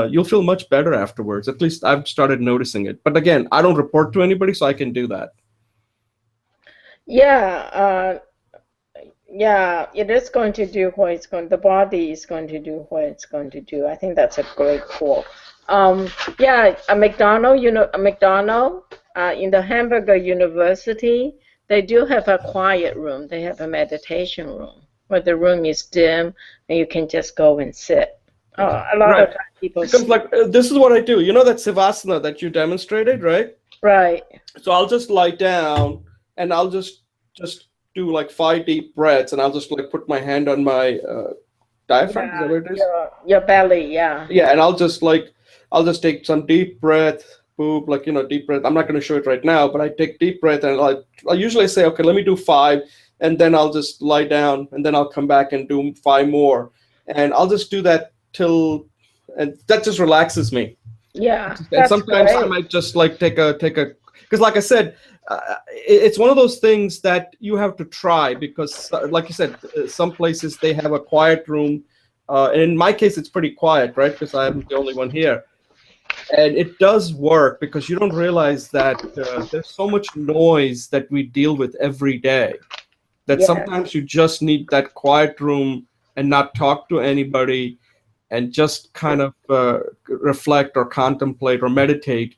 you'll feel much better afterwards. At least I've started noticing it. But again, I don't report to anybody, so I can do that. Yeah, yeah, it is going to do what it's going, the body is going to do what it's going to do. I think that's a great quote. Yeah, a McDonald, a McDonald in the Hamburger University, they do have a quiet room. They have a meditation room where the room is dim and you can just go and sit. A lot Right. of times people Because like this is what I do. You know that Savasana that you demonstrated, right? right. So I'll just lie down and I'll just do like 5 deep breaths, and I'll just like put my hand on my diaphragm. Is that Yeah, what it is? your belly, yeah. Yeah, and I'll just take some deep breath, boop, like deep breath. I'm not going to show it right now, but I take deep breath and I usually say, okay, let me do 5, and then I'll just lie down, and then I'll come back and do 5 more, and I'll just do that till, and that just relaxes me. Yeah, And that's sometimes I great. might just like take a because like I said, it's one of those things that you have to try because like you said, some places they have a quiet room, and in my case it's pretty quiet, right? Because I'm the only one here, and it does work because you don't realize that there's so much noise that we deal with every day that Yes, sometimes you just need that quiet room and not talk to anybody and just kind of reflect or contemplate or meditate.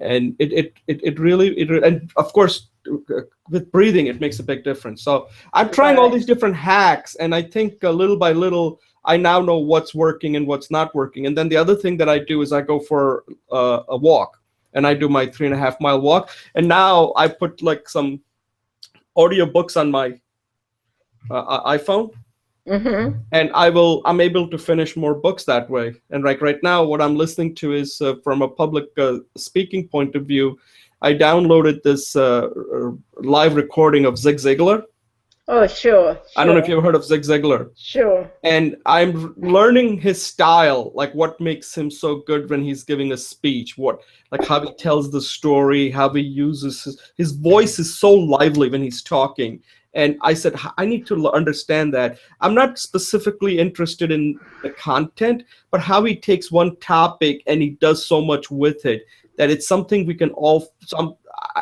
And it really, and of course, with breathing, it makes a big difference. So I'm trying all right. these different hacks, and I think little by little, I now know what's working and what's not working. And then the other thing that I do is I go for a walk, and I do my 3.5 mile walk. And now I put like some audio books on my iPhone, Mm-hmm. and I'm able to finish more books that way. And right now what I'm listening to is from a public speaking point of view, I downloaded this live recording of Zig Ziglar. Oh, sure, I don't know if sure, you've heard of Zig Ziglar. sure. And I'm learning his style, like what makes him so good when he's giving a speech, what, like how he tells the story, how he uses his voice is so lively when he's talking. And I said, I need to understand that. I'm not specifically interested in the content, but how he takes one topic and he does so much with it that it's something we can all.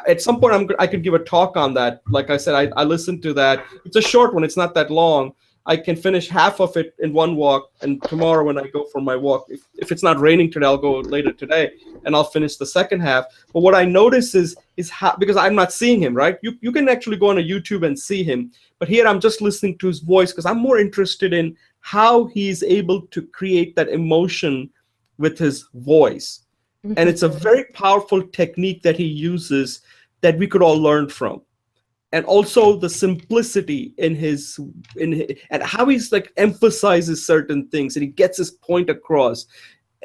At some point, I could give a talk on that. Like I said, I listened to that. It's a short one. It's not that long. I can finish half of it in one walk, and tomorrow when I go for my walk, if it's not raining today, I'll go later today, and I'll finish the second half. But what I notice is how, because I'm not seeing him, right? You can actually go on a YouTube and see him, but here I'm just listening to his voice because I'm more interested in how he's able to create that emotion with his voice. And it's a very powerful technique that he uses that we could all learn from. And also the simplicity and how he's like emphasizes certain things and he gets his point across,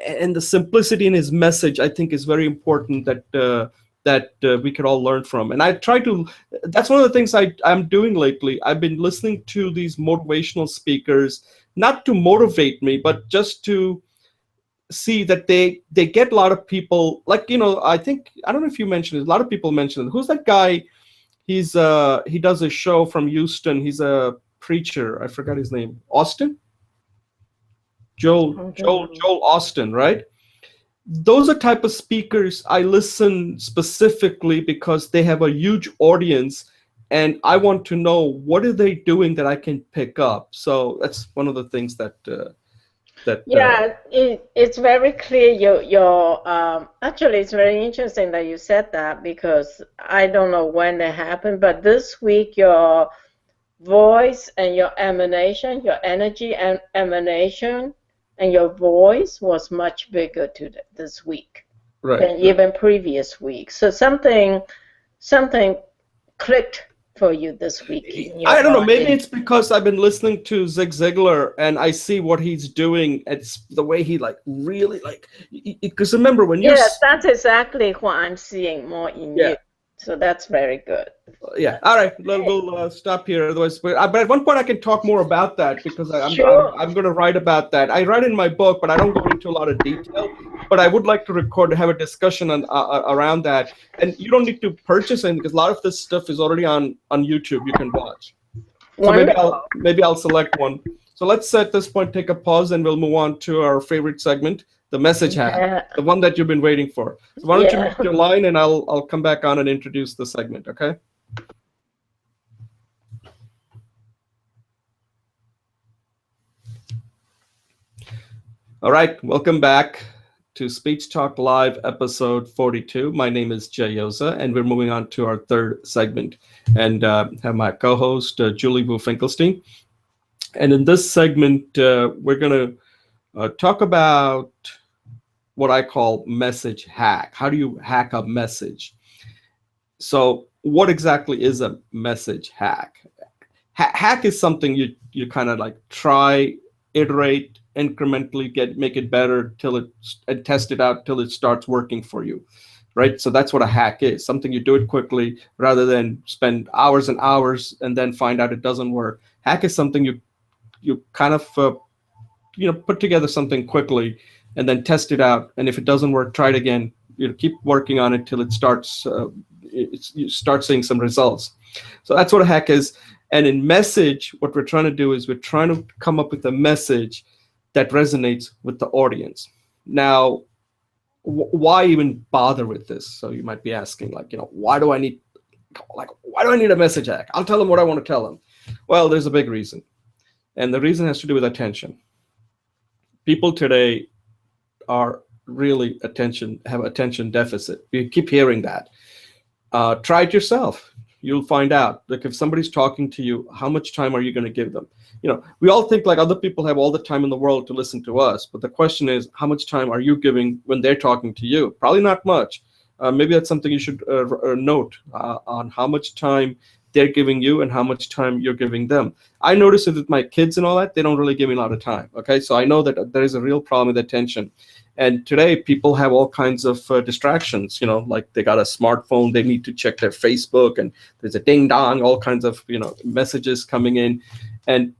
and the simplicity in his message I think is very important that we could all learn from. And I try to, that's one of the things I'm doing lately. I've been listening to these motivational speakers, not to motivate me, but just to see that they get a lot of people, like, I think, I don't know if you mentioned it, a lot of people mentioned it. Who's that guy? He does a show from Houston. He's a preacher. I forgot his name. Austin? Joel Austin, right? Those are type of speakers I listen specifically because they have a huge audience, and I want to know what are they doing that I can pick up. So that's one of the things that Yeah, it's very clear. Actually, it's very interesting that you said that because I don't know when it happened, but this week your voice and your emanation, your energy and emanation, and your voice was much bigger this week right. than even previous weeks. So something clicked for you this week in your I don't know. Maybe body? it's because I've been listening to Zig Ziglar and I see what he's doing. It's the way he like really like. Because remember when you're Yes, that's exactly what I'm seeing more in yeah. you. So that's very good. Yeah. All right. We'll stop here. Otherwise, but at one point I can talk more about that because Sure. I'm going to write about that. I write in my book, but I don't go into a lot of detail. But I would like to record, have a discussion on around that. And you don't need to purchase it because a lot of this stuff is already on YouTube. You can watch. So Wonderful. maybe I'll select one. So let's at this point take a pause and we'll move on to our favorite segment, the message hack, Yeah. the one that you've been waiting for. So why don't you Yeah. make your line and I'll come back on and introduce the segment, okay? All right, welcome back to Speech Talk Live, episode 42. My name is Jay Yoza, and we're moving on to our third segment, and have my co-host Julie Wu Finkelstein. And in this segment, we're going to talk about what I call message hack. How do you hack a message? So, what exactly is a message hack? Hack is something you kind of like try, iterate, incrementally make it better till and test it out till it starts working for you, right? So that's what a hack is, something you do it quickly rather than spend hours and hours and then find out it doesn't work. Hack is something you kind of put together something quickly and then test it out, and if it doesn't work, try it again. Keep working on it till it starts you start seeing some results. So that's what a hack is. And in message, what we're trying to do is we're trying to come up with a message that resonates with the audience. Now, why even bother with this? So you might be asking, like, why do I need a message hack? I'll tell them what I want to tell them. Well, there's a big reason. And the reason has to do with attention. People today are really have attention deficit. You keep hearing that. Try it yourself. You'll find out. Like if somebody's talking to you, how much time are you going to give them? We all think like other people have all the time in the world to listen to us. But the question is, how much time are you giving when they're talking to you? Probably not much. Maybe that's something you should note on how much time they're giving you and how much time you're giving them. I notice it with my kids and all that. They don't really give me a lot of time. Okay. So I know that there is a real problem with attention. And today people have all kinds of distractions, like they got a smartphone, they need to check their Facebook and there's a ding dong, all kinds of, messages coming in, and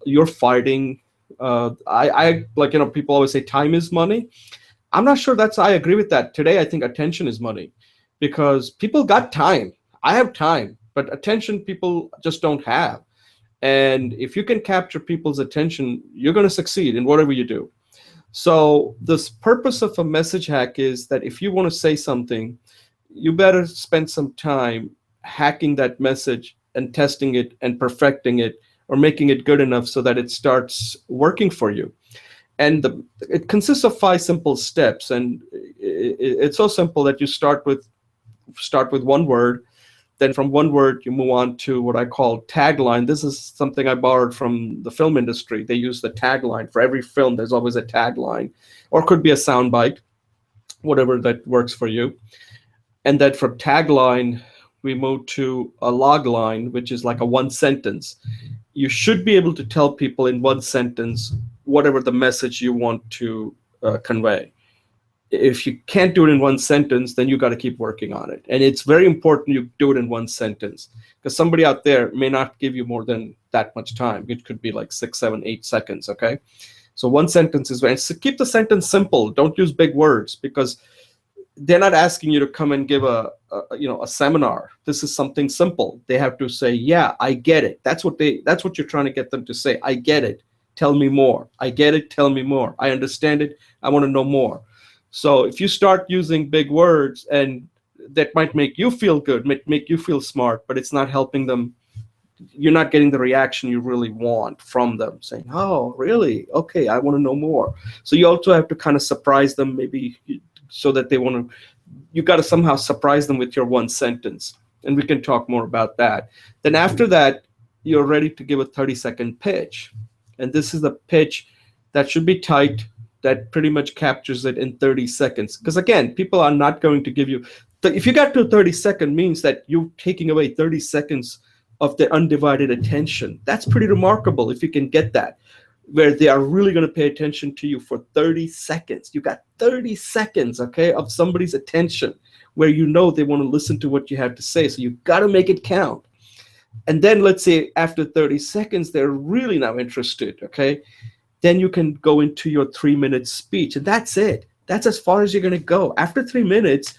you're fighting. I like, people always say time is money. I'm not sure I agree with that. Today, I think attention is money because people got time. I have time, but attention people just don't have. And if you can capture people's attention, you're going to succeed in whatever you do. So this purpose of a message hack is that if you want to say something, you better spend some time hacking that message and testing it and perfecting it or making it good enough so that it starts working for you. And it consists of 5 simple steps. And it's so simple that you start with one word. Then from one word, you move on to what I call tagline. This is something I borrowed from the film industry. They use the tagline. For every film, there's always a tagline, or it could be a soundbite, whatever that works for you. And then from tagline, we move to a log line, which is like a one sentence. You should be able to tell people in one sentence whatever the message you want to convey. If you can't do it in one sentence, then you got to keep working on it. And it's very important you do it in one sentence because somebody out there may not give you more than that much time. It could be like 6, 7, 8 seconds. Okay. So one sentence is, so keep the sentence simple. Don't use big words because they're not asking you to come and give a seminar. This is something simple. They have to say, yeah, I get it. That's what you're trying to get them to say. I get it. Tell me more. I get it. Tell me more. I understand it. I want to know more. So if you start using big words, and that might make you feel good, make you feel smart, but it's not helping them. You're not getting the reaction you really want from them saying, oh, really? Okay, I want to know more. So you also have to kind of surprise them, maybe so that they want to, you got to somehow surprise them with your one sentence. And we can talk more about that. Then after that, you're ready to give a 30-second pitch. And this is the pitch that should be tight, that pretty much captures it in 30 seconds. Because again, people are not going to give you if you got to 30-second means that you're taking away 30 seconds of their undivided attention. That's pretty remarkable if you can get that, where they are really going to pay attention to you for 30 seconds. You got 30 seconds, okay, of somebody's attention where you know they want to listen to what you have to say. So you got to make it count. And then let's say after 30 seconds, they're really now interested, okay? Then you can go into your 3-minute speech, and that's it. That's as far as you're going to go. After 3 minutes,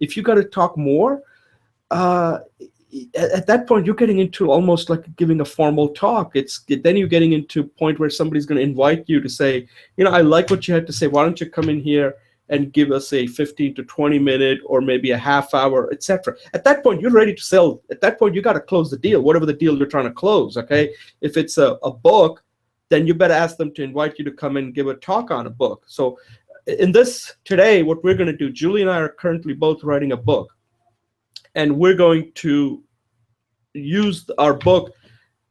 if you got to talk more, at that point, you're getting into almost like giving a formal talk. Then you're getting into a point where somebody's going to invite you to say, I like what you had to say. Why don't you come in here and give us a 15 to 20 minute or maybe a half hour, etc. At that point, you're ready to sell. At that point, you got to close the deal, whatever the deal you're trying to close, okay? If it's a book, then you better ask them to invite you to come and give a talk on a book. So in this today, what we're going to do, Julie and I are currently both writing a book, and we're going to use our book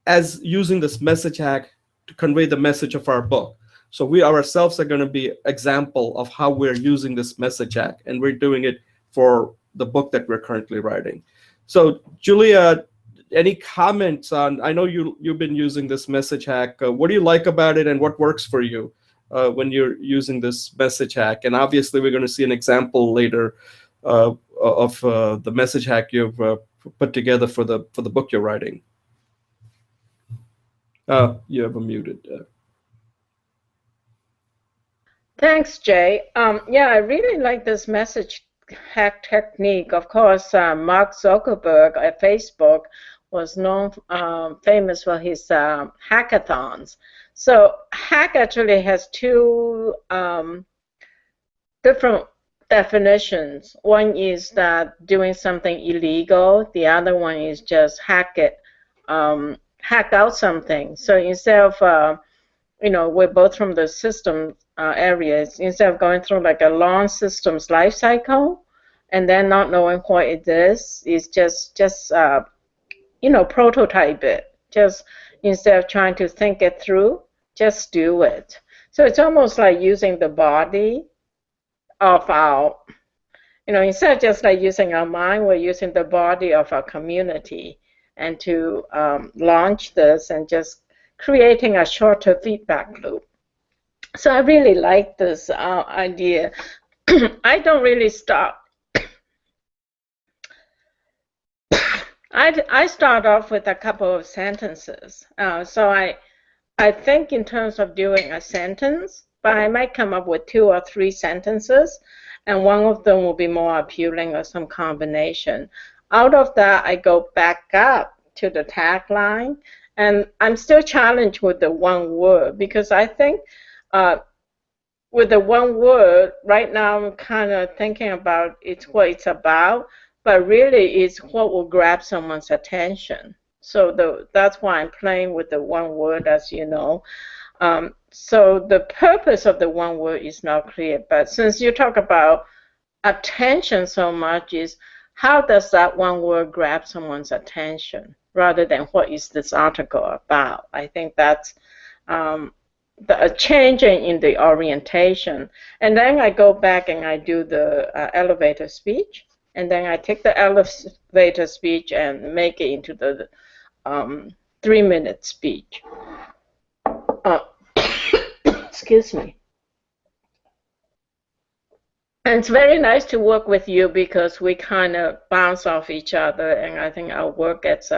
as using this message hack to convey the message of our book. So we ourselves are going to be example of how we're using this message hack, and we're doing it for the book that we're currently writing. So Julia, any comments on, I know you've been using this message hack. What do you like about it, and what works for you when you're using this message hack? And obviously we're going to see an example later of the message hack you've put together for the book you're writing. You have a muted. Thanks, Jay. Yeah, I really like this message hack technique. Of course, Mark Zuckerberg at Facebook was famous for his hackathons. So hack actually has two different definitions. One is that doing something illegal. The other one is just hack out something. So instead of we're both from the system areas. Instead of going through like a long systems life cycle and then not knowing what it is just prototype it. Just instead of trying to think it through, just do it. So it's almost like using the body of our, instead of just like using our mind, we're using the body of our community and to launch this and just creating a shorter feedback loop. So I really like this idea. I don't really start. I start off with a couple of sentences. So I think in terms of doing a sentence, but I might come up with 2 or 3 sentences, and one of them will be more appealing or some combination. Out of that, I go back up to the tagline, and I'm still challenged with the one word because I think with the one word, right now I'm kind of thinking about what it's about, but really it's what will grab someone's attention. So that's why I'm playing with the one word, as you know. So the purpose of the one word is not clear, but since you talk about attention so much, is how does that one word grab someone's attention rather than what is this article about? I think that's the changing in the orientation. And then I go back and I do the elevator speech, and then I take the elevator speech and make it into the 3-minute speech. Excuse me. And it's very nice to work with you because we kind of bounce off each other, and I think our work gets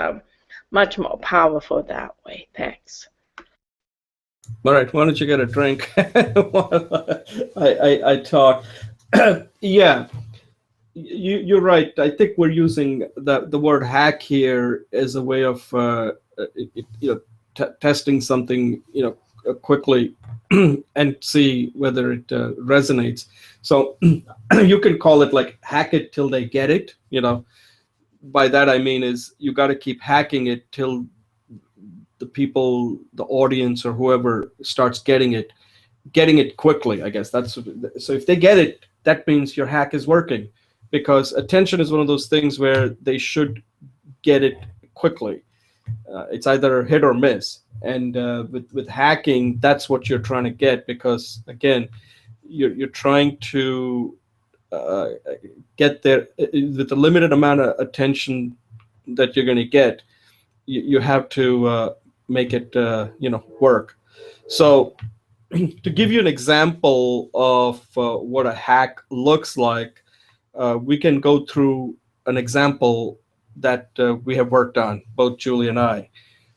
much more powerful that way. Thanks. All right, why don't you get a drink while I talk? Yeah, you're right. I think we're using the word hack here as a way of testing something quickly and see whether it resonates. So you can call it like hack it till they get it. By that I mean is you got to keep hacking it till the people, the audience, or whoever starts getting it quickly. I guess that's so. If they get it, that means your hack is working, because attention is one of those things where they should get it quickly. It's either hit or miss, and with hacking, that's what you're trying to get, because again, you're trying to uh, get there with the limited amount of attention that you're going to get. You have to make it work. So to give you an example of what a hack looks like, we can go through an example that we have worked on, both Julie and I.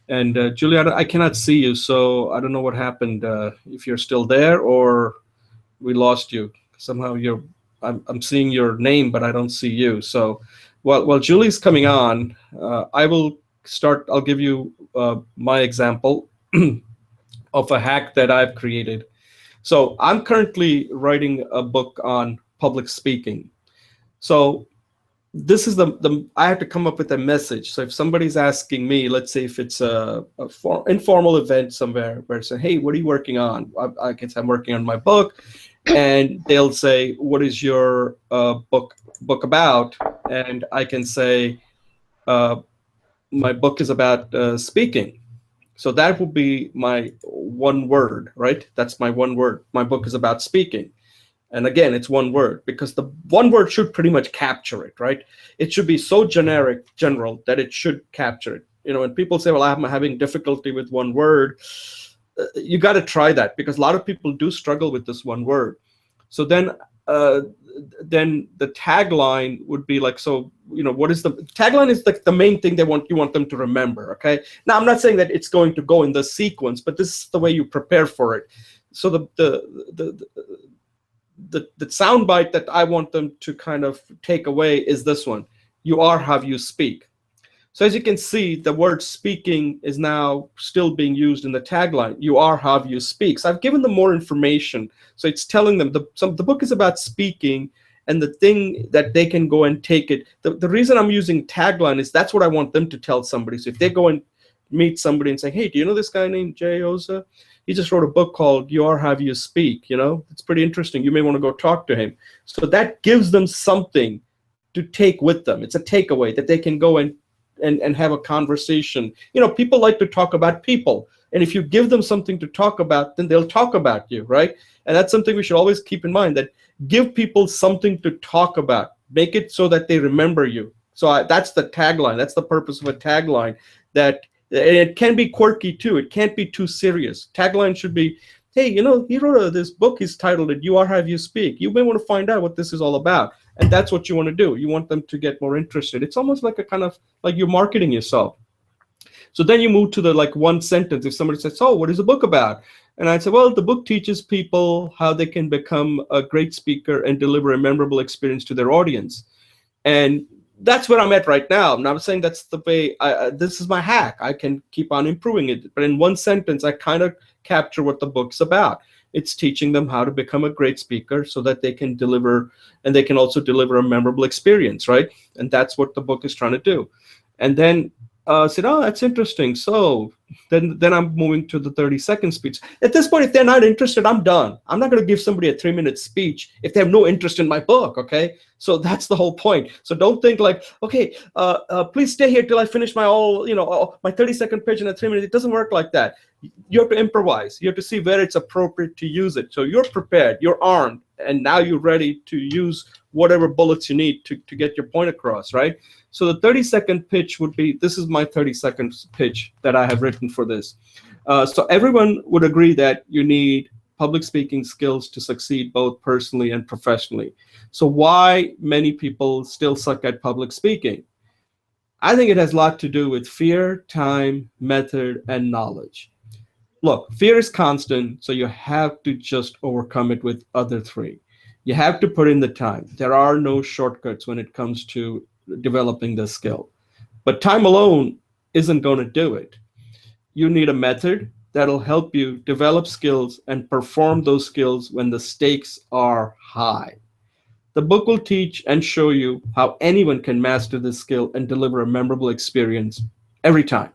And Julie, I cannot see you, so I don't know what happened. If you're still there or we lost you. Somehow I'm seeing your name, but I don't see you. So while Julie's coming on, I will start. I'll give you my example of a hack that I've created. So I'm currently writing a book on public speaking. So this is the I have to come up with a message. So if somebody's asking me, let's say if it's a informal event somewhere where say, hey, what are you working on? I can say I'm working on my book, and they'll say, what is your book about? And I can say, uh, my book is about speaking. So that would be my one word, right? That's my one word. My book is about speaking. And again, it's one word because the one word should pretty much capture it, right? It should be so general that it should capture it. When people say, well, I'm having difficulty with one word, you got to try that because a lot of people do struggle with this one word. So then the tagline would be like, so, what is the tagline is like the main thing you want them to remember. Okay. Now, I'm not saying that it's going to go in the sequence, but this is the way you prepare for it. So the soundbite that I want them to kind of take away is this one: you are how you speak. So as you can see, the word speaking is now still being used in the tagline. You are how you speak. So I've given them more information. So it's telling them the book is about speaking, and the thing that they can go and take it. The reason I'm using tagline is that's what I want them to tell somebody. So if they go and meet somebody and say, hey, do you know this guy named Jay Oza? He just wrote a book called You Are How You Speak. It's pretty interesting. You may want to go talk to him. So that gives them something to take with them. It's a takeaway that they can go and have a conversation. People like to talk about people. And if you give them something to talk about, then they'll talk about you, right? And that's something we should always keep in mind, that give people something to talk about. Make it so that they remember you. So that's the tagline. That's the purpose of a tagline. That it can be quirky too. It can't be too serious. Tagline should be, hey, he wrote this book. He's titled it, You Are How You Speak. You may want to find out what this is all about. And that's what you want to do. You want them to get more interested. It's almost like a kind of like you're marketing yourself. So then you move to the like one sentence. If somebody says, oh, what is the book about? And I'd say, well, the book teaches people how they can become a great speaker and deliver a memorable experience to their audience. And that's where I'm at right now. I'm not saying that's the way, this is my hack. I can keep on improving it. But in one sentence, I kind of capture what the book's about. It's teaching them how to become a great speaker so that they can deliver, and they can also deliver a memorable experience, right? And that's what the book is trying to do. And then said, oh, that's interesting. So then I'm moving to the 30-second speech. At this point, if they're not interested, I'm done. I'm not going to give somebody a 3-minute speech if they have no interest in my book, okay? So that's the whole point. So don't think like, okay, please stay here till I finish my my 30-second pitch in a 3 minutes. It doesn't work like that. You have to improvise. You have to see where it's appropriate to use it. So you're prepared, you're armed, and now you're ready to use whatever bullets you need to get your point across, right? So the 30-second pitch would be, this is my 30-second pitch that I have written for this. So everyone would agree that you need public speaking skills to succeed both personally and professionally. So why many people still suck at public speaking? I think it has a lot to do with fear, time, method, and knowledge. Look, fear is constant, so you have to just overcome it with other three. You have to put in the time. There are no shortcuts when it comes to developing this skill. But time alone isn't going to do it. You need a method that'll help you develop skills and perform those skills when the stakes are high. The book will teach and show you how anyone can master this skill and deliver a memorable experience every time.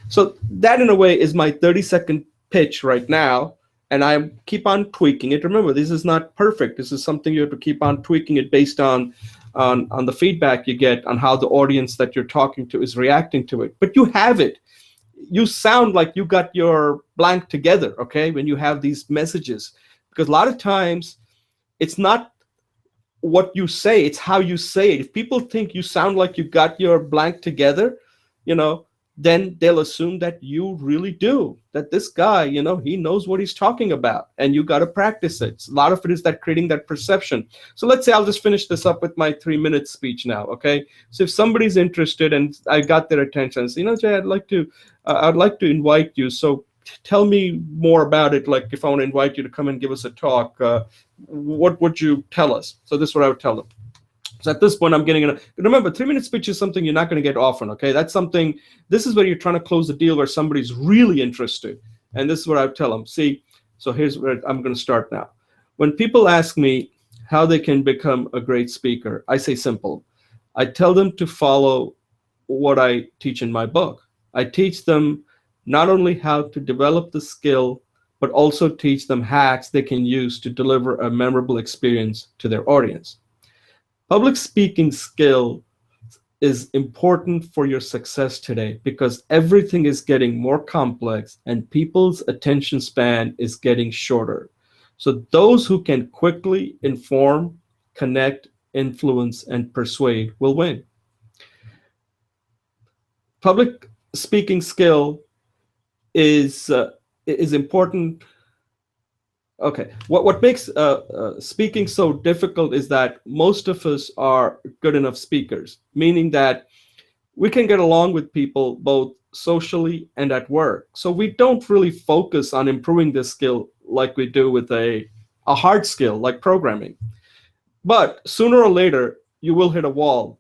So that, in a way, is my 30-second pitch right now, and I keep on tweaking it. Remember, this is not perfect. This is something you have to keep on tweaking it based on the feedback you get on how the audience that you're talking to is reacting to it. But you have it. You sound like you got your blank together, okay, when you have these messages. Because a lot of times, it's not what you say, it's how you say it. If people think you sound like you got your blank together, you know, then they'll assume that you really do, that this guy, you know, he knows what he's talking about, and you got to practice it. A lot of it is that creating that perception. So let's say I'll just finish this up with my 3-minute speech now. Okay. So if somebody's interested and I got their attention, say, you know, Jay, I'd like to invite you. So tell me more about it. Like if I want to invite you to come and give us a talk, what would you tell us? So this is what I would tell them. So at this point, I'm getting in. Remember, 3-minute speech is something you're not going to get often. Okay, that's something. This is where you're trying to close a deal where somebody's really interested, and this is what I tell them. See, so here's where I'm going to start now. When people ask me how they can become a great speaker, I say simple. I tell them to follow what I teach in my book. I teach them not only how to develop the skill, but also teach them hacks they can use to deliver a memorable experience to their audience. Public speaking skill is important for your success today because everything is getting more complex and people's attention span is getting shorter. So those who can quickly inform, connect, influence, and persuade will win. Public speaking skill is important. Okay, what makes speaking so difficult is that most of us are good enough speakers, meaning that we can get along with people both socially and at work. So we don't really focus on improving this skill like we do with a hard skill like programming. But sooner or later, you will hit a wall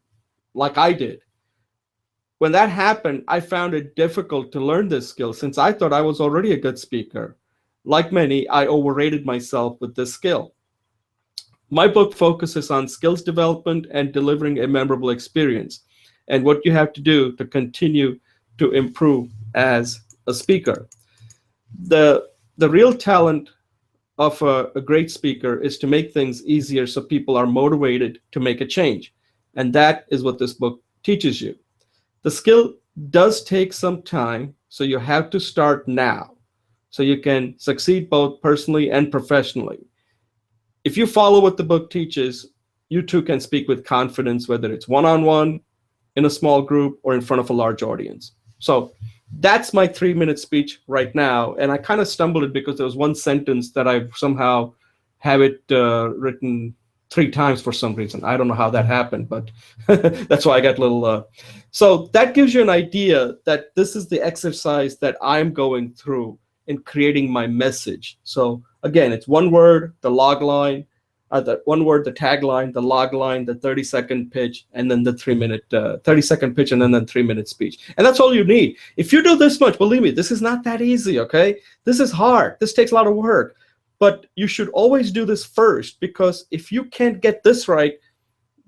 like I did. When that happened, I found it difficult to learn this skill since I thought I was already a good speaker. Like many, I overrated myself with this skill. My book focuses on skills development and delivering a memorable experience, and what you have to do to continue to improve as a speaker. The real talent of a great speaker is to make things easier so people are motivated to make a change. And that is what this book teaches you. The skill does take some time, so you have to start now so you can succeed both personally and professionally. If you follow what the book teaches, you too can speak with confidence, whether it's one-on-one, in a small group, or in front of a large audience. So that's my 3-minute speech right now. And I kind of stumbled it because there was one sentence that I somehow have it written 3 times for some reason. I don't know how that happened, but that's why I got a little. So that gives you an idea that this is the exercise that I'm going through in creating my message. So again, it's one word, the log line, the one word, the tagline, the log line, the 30-second pitch, and then the 30-second pitch, and then 3-minute speech. And that's all you need. If you do this much, believe me, this is not that easy, okay? This is hard. This takes a lot of work. But you should always do this first, because if you can't get this right,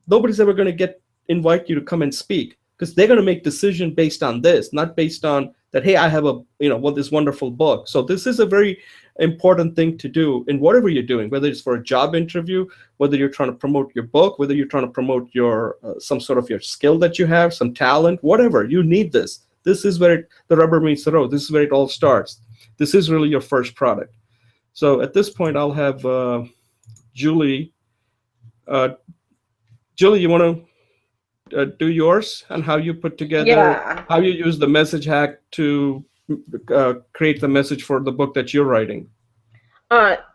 nobody's ever going to invite you to come and speak, because they're going to make decision based on this, not based on that, hey, I have this wonderful book. So this is a very important thing to do in whatever you're doing, whether it's for a job interview, whether you're trying to promote your book, whether you're trying to promote your some sort of your skill that you have, some talent, whatever. You need this. This is where the rubber meets the road. This is where it all starts. This is really your first product. So at this point, I'll have Julie. Julie, you want to do yours and how you put together, how you use the message hack to create the message for the book that you're writing?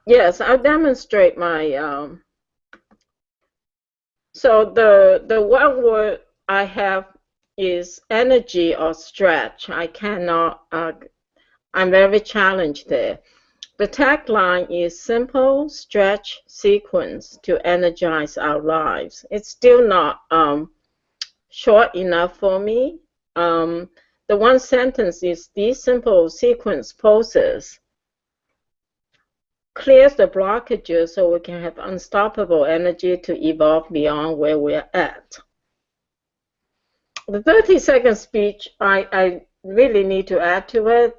Yes, I'll demonstrate my. So the one word I have is energy or stretch. I cannot. I'm very challenged there. The tagline is simple, stretch, sequence to energize our lives. It's still not short enough for me. The one sentence is these simple sequence poses clears the blockages so we can have unstoppable energy to evolve beyond where we're at. The 30-second speech, I really need to add to it.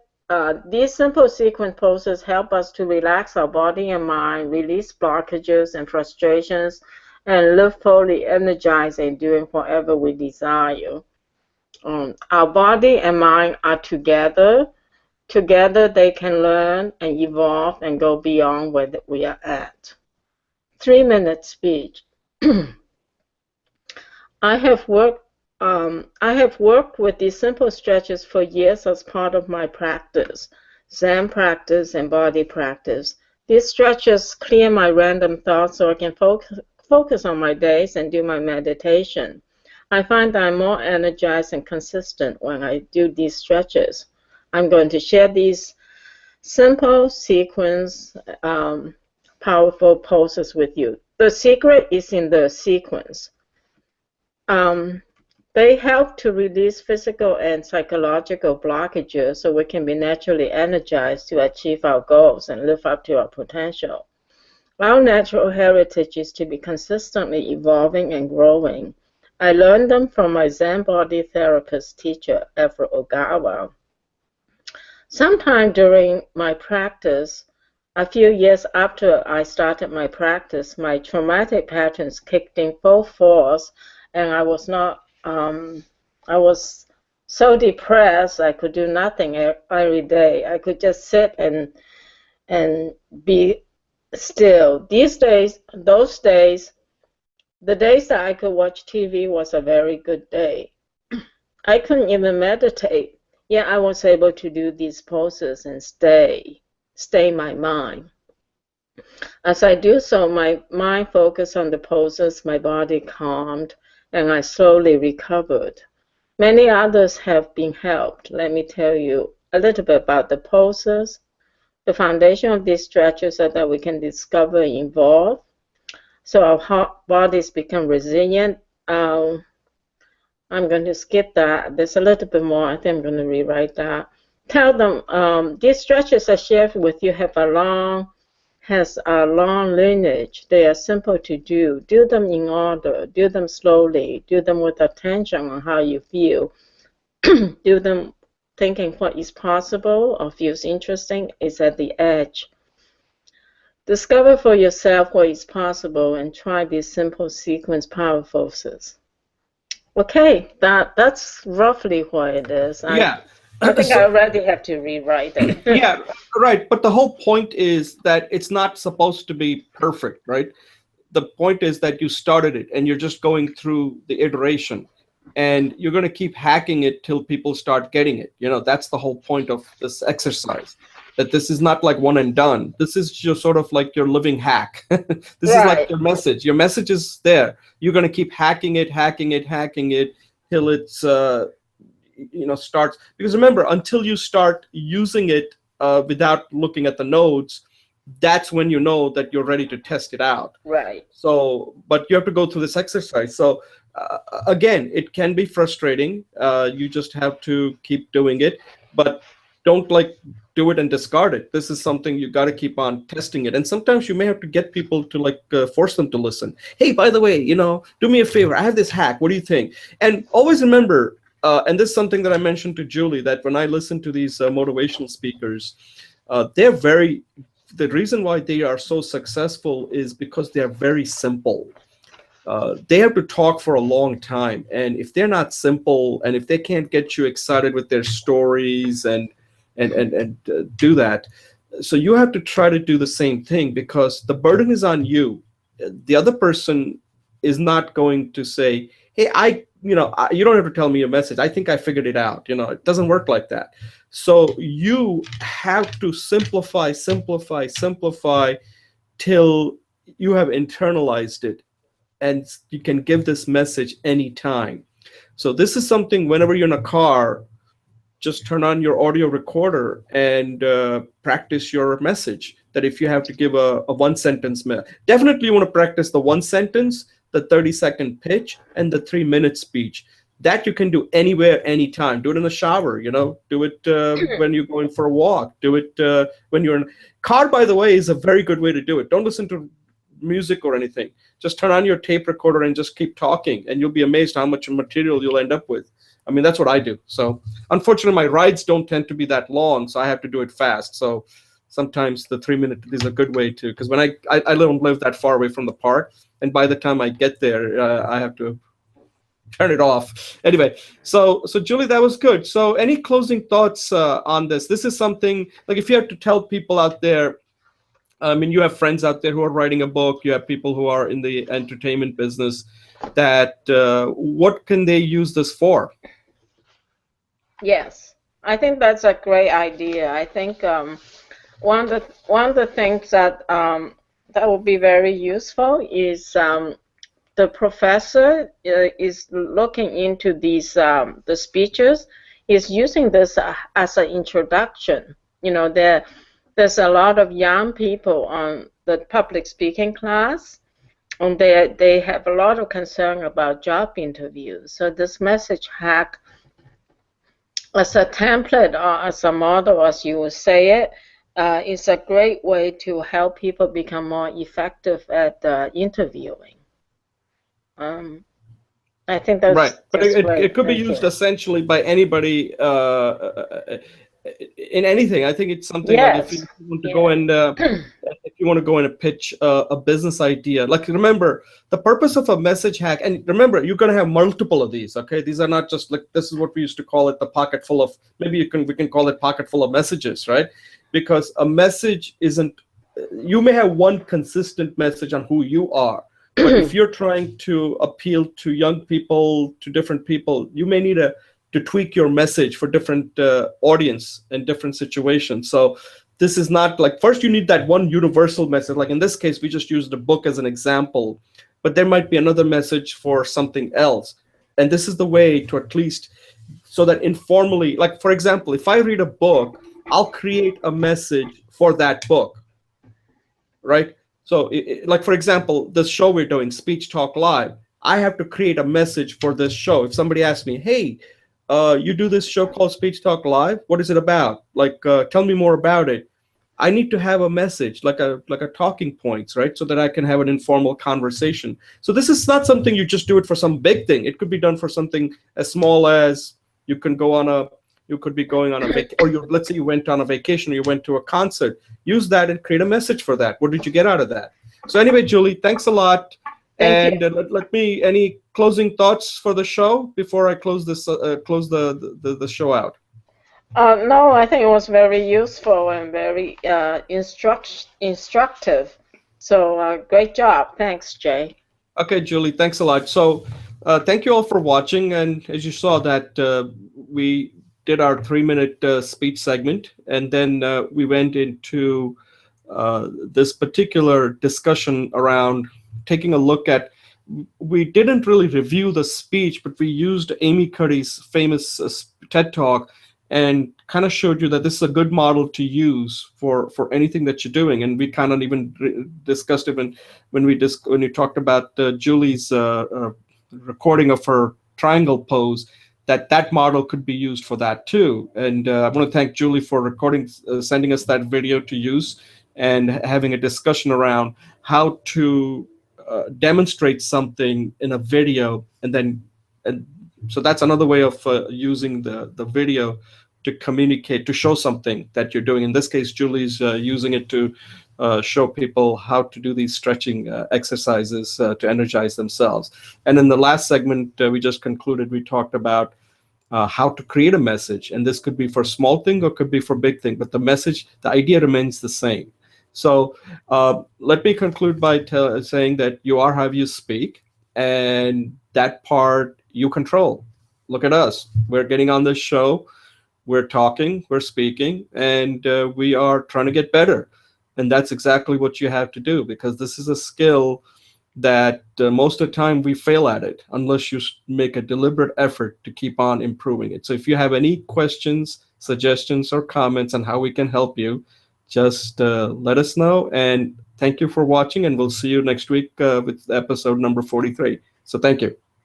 These simple sequence poses help us to relax our body and mind, release blockages and frustrations, and live fully energized and doing whatever we desire. Our body and mind are together. Together they can learn and evolve and go beyond where we are at. 3-minute speech. I have worked with these simple stretches for years as part of my practice, Zen practice and body practice. These stretches clear my random thoughts so I can focus on my days and do my meditation. I find that I'm more energized and consistent when I do these stretches. I'm going to share these simple sequence, powerful poses with you. The secret is in the sequence. Um, they help to release physical and psychological blockages so we can be naturally energized to achieve our goals and live up to our potential. Our natural heritage is to be consistently evolving and growing. I learned them from my Zen body therapist teacher, Everett Ogawa. Sometime during my practice, a few years after I started my practice, my traumatic patterns kicked in full force, and I was so depressed I could do nothing every day. I could just sit and be still. These days, those days, the days that I could watch TV was a very good day. I couldn't even meditate. Yet I was able to do these poses and stay my mind. As I do so, my mind focused on the poses, my body calmed, and I slowly recovered. Many others have been helped. Let me tell you a little bit about the poses, the foundation of these stretches so that we can discover and evolve, so our bodies become resilient. I'm going to skip that. There's a little bit more. I think I'm going to rewrite that. Tell them these stretches I shared with you has a long lineage. They are simple to do. Do them in order. Do them slowly. Do them with attention on how you feel. Do them thinking what is possible or feels interesting is at the edge. Discover for yourself what is possible and try these simple sequence power forces. Okay, that's roughly what it is. Yeah. I think I So, already have to rewrite it. yeah, right. But the whole point is that it's not supposed to be perfect, right? The point is that you started it and you're just going through the iteration, and you're going to keep hacking it till people start getting it. That's the whole point of this exercise, that this is not like one and done. This is just sort of like your living hack. This is like Right, your message is there. You're going to keep hacking it, hacking it till it's starts, because remember, until you start using it without looking at the nodes, that's when you know that you're ready to test it out. right. So, but you have to go through this exercise. So, again, it can be frustrating. You just have to keep doing it, but don't do it and discard it. This is something you got to keep on testing it. And sometimes you may have to get people to force them to listen. Hey, by the way, do me a favor. I have this hack. What do you think? And always remember, and this is something that I mentioned to Julie, that when I listen to these motivational speakers, the reason why they are so successful is because they are very simple. They have to talk for a long time, and if they're not simple, and if they can't get you excited with their stories and do that, so you have to try to do the same thing, because the burden is on you. The other person is not going to say, hey, you don't have to tell me your message. I think I figured it out. It doesn't work like that. So you have to simplify till you have internalized it, and you can give this message anytime. So this is something, whenever you're in a car, just turn on your audio recorder and practice your message. That if you have to give a one sentence, definitely you want to practice the one sentence, the 30-second pitch, and the 3-minute speech. That you can do anywhere, anytime. Do it in the shower, do it when you're going for a walk, do it when you're in car. By the way, is a very good way to do it. Don't listen to music or anything. Just turn on your tape recorder and just keep talking, and you'll be amazed how much material you'll end up with. I mean, that's what I do. So unfortunately, my rides don't tend to be that long, so I have to do it fast. So sometimes the 3-minute is a good way to, because when I don't live that far away from the park, and by the time I get there, I have to turn it off. Anyway, so Julie, that was good. So any closing thoughts on this? This is something, like, if you have to tell people out there, I mean, you have friends out there who are writing a book. You have people who are in the entertainment business. That what can they use this for? Yes, I think that's a great idea. I think one of the things that that would be very useful is the professor is looking into these the speeches, is using this as an introduction. There's a lot of young people on the public speaking class, and they have a lot of concern about job interviews. So this message hack as a template or as a model, as you would say it, is a great way to help people become more effective at interviewing. I think Right, but that's it great. could be Thank used you. essentially by anybody in anything. I think it's something like if Yes. you want to go Yeah. and if you want to go in and pitch a business idea, like remember the purpose of a message hack, and remember you're going to have multiple of these. Okay, these are not just like this is what we used to call it the pocket full of. Maybe we can call it pocket full of messages, right? Because a message isn't. You may have one consistent message on who you are, but if you're trying to appeal to young people, to different people, you may need to tweak your message for different audience and different situations. So this is not like first you need that one universal message. Like in this case, we just used a book as an example, but there might be another message for something else. And this is the way to at least so that informally, like for example, if I read a book, I'll create a message for that book, right? So, like for example, this show we're doing, Speech Talk Live, I have to create a message for this show. If somebody asks me, "Hey, you do this show called Speech Talk Live. What is it about? Like, tell me more about it." I need to have a message, like a talking points, right? So that I can have an informal conversation. So this is not something you just do it for some big thing. It could be done for something as small as you can go on a you could be going on a or let's say you went on a vacation or you went to a concert. Use that and create a message for that. What did you get out of that? So anyway, Julie, thanks a lot. Thank you. And let me any closing thoughts for the show before I close this close the show out. No, I think it was very useful and very instructive. So great job. Thanks, Jay. Okay, Julie, thanks a lot. So, thank you all for watching. And as you saw, that we did our 3 minute speech segment, and then we went into this particular discussion around taking a look at. We didn't really review the speech, but we used Amy Cuddy's famous TED Talk and kind of showed you that this is a good model to use for anything that you're doing. And we kind of even discussed it when you talked about Julie's recording of her triangle pose, that model could be used for that too. And I want to thank Julie for recording, sending us that video to use, and having a discussion around how to demonstrate something in a video, and so that's another way of using the video to communicate, to show something that you're doing. In this case, Julie's using it to show people how to do these stretching exercises to energize themselves. And in the last segment we just concluded, we talked about how to create a message, and this could be for small thing or could be for big thing, but the message, the idea remains the same. So let me conclude by saying that you are how you speak, and that part you control. Look at us. We're getting on this show. We're talking, we're speaking, and we are trying to get better. And that's exactly what you have to do, because this is a skill that most of the time we fail at it unless you make a deliberate effort to keep on improving it. So if you have any questions, suggestions, or comments on how we can help you, just let us know. And thank you for watching, and we'll see you next week with episode number 43. So thank you.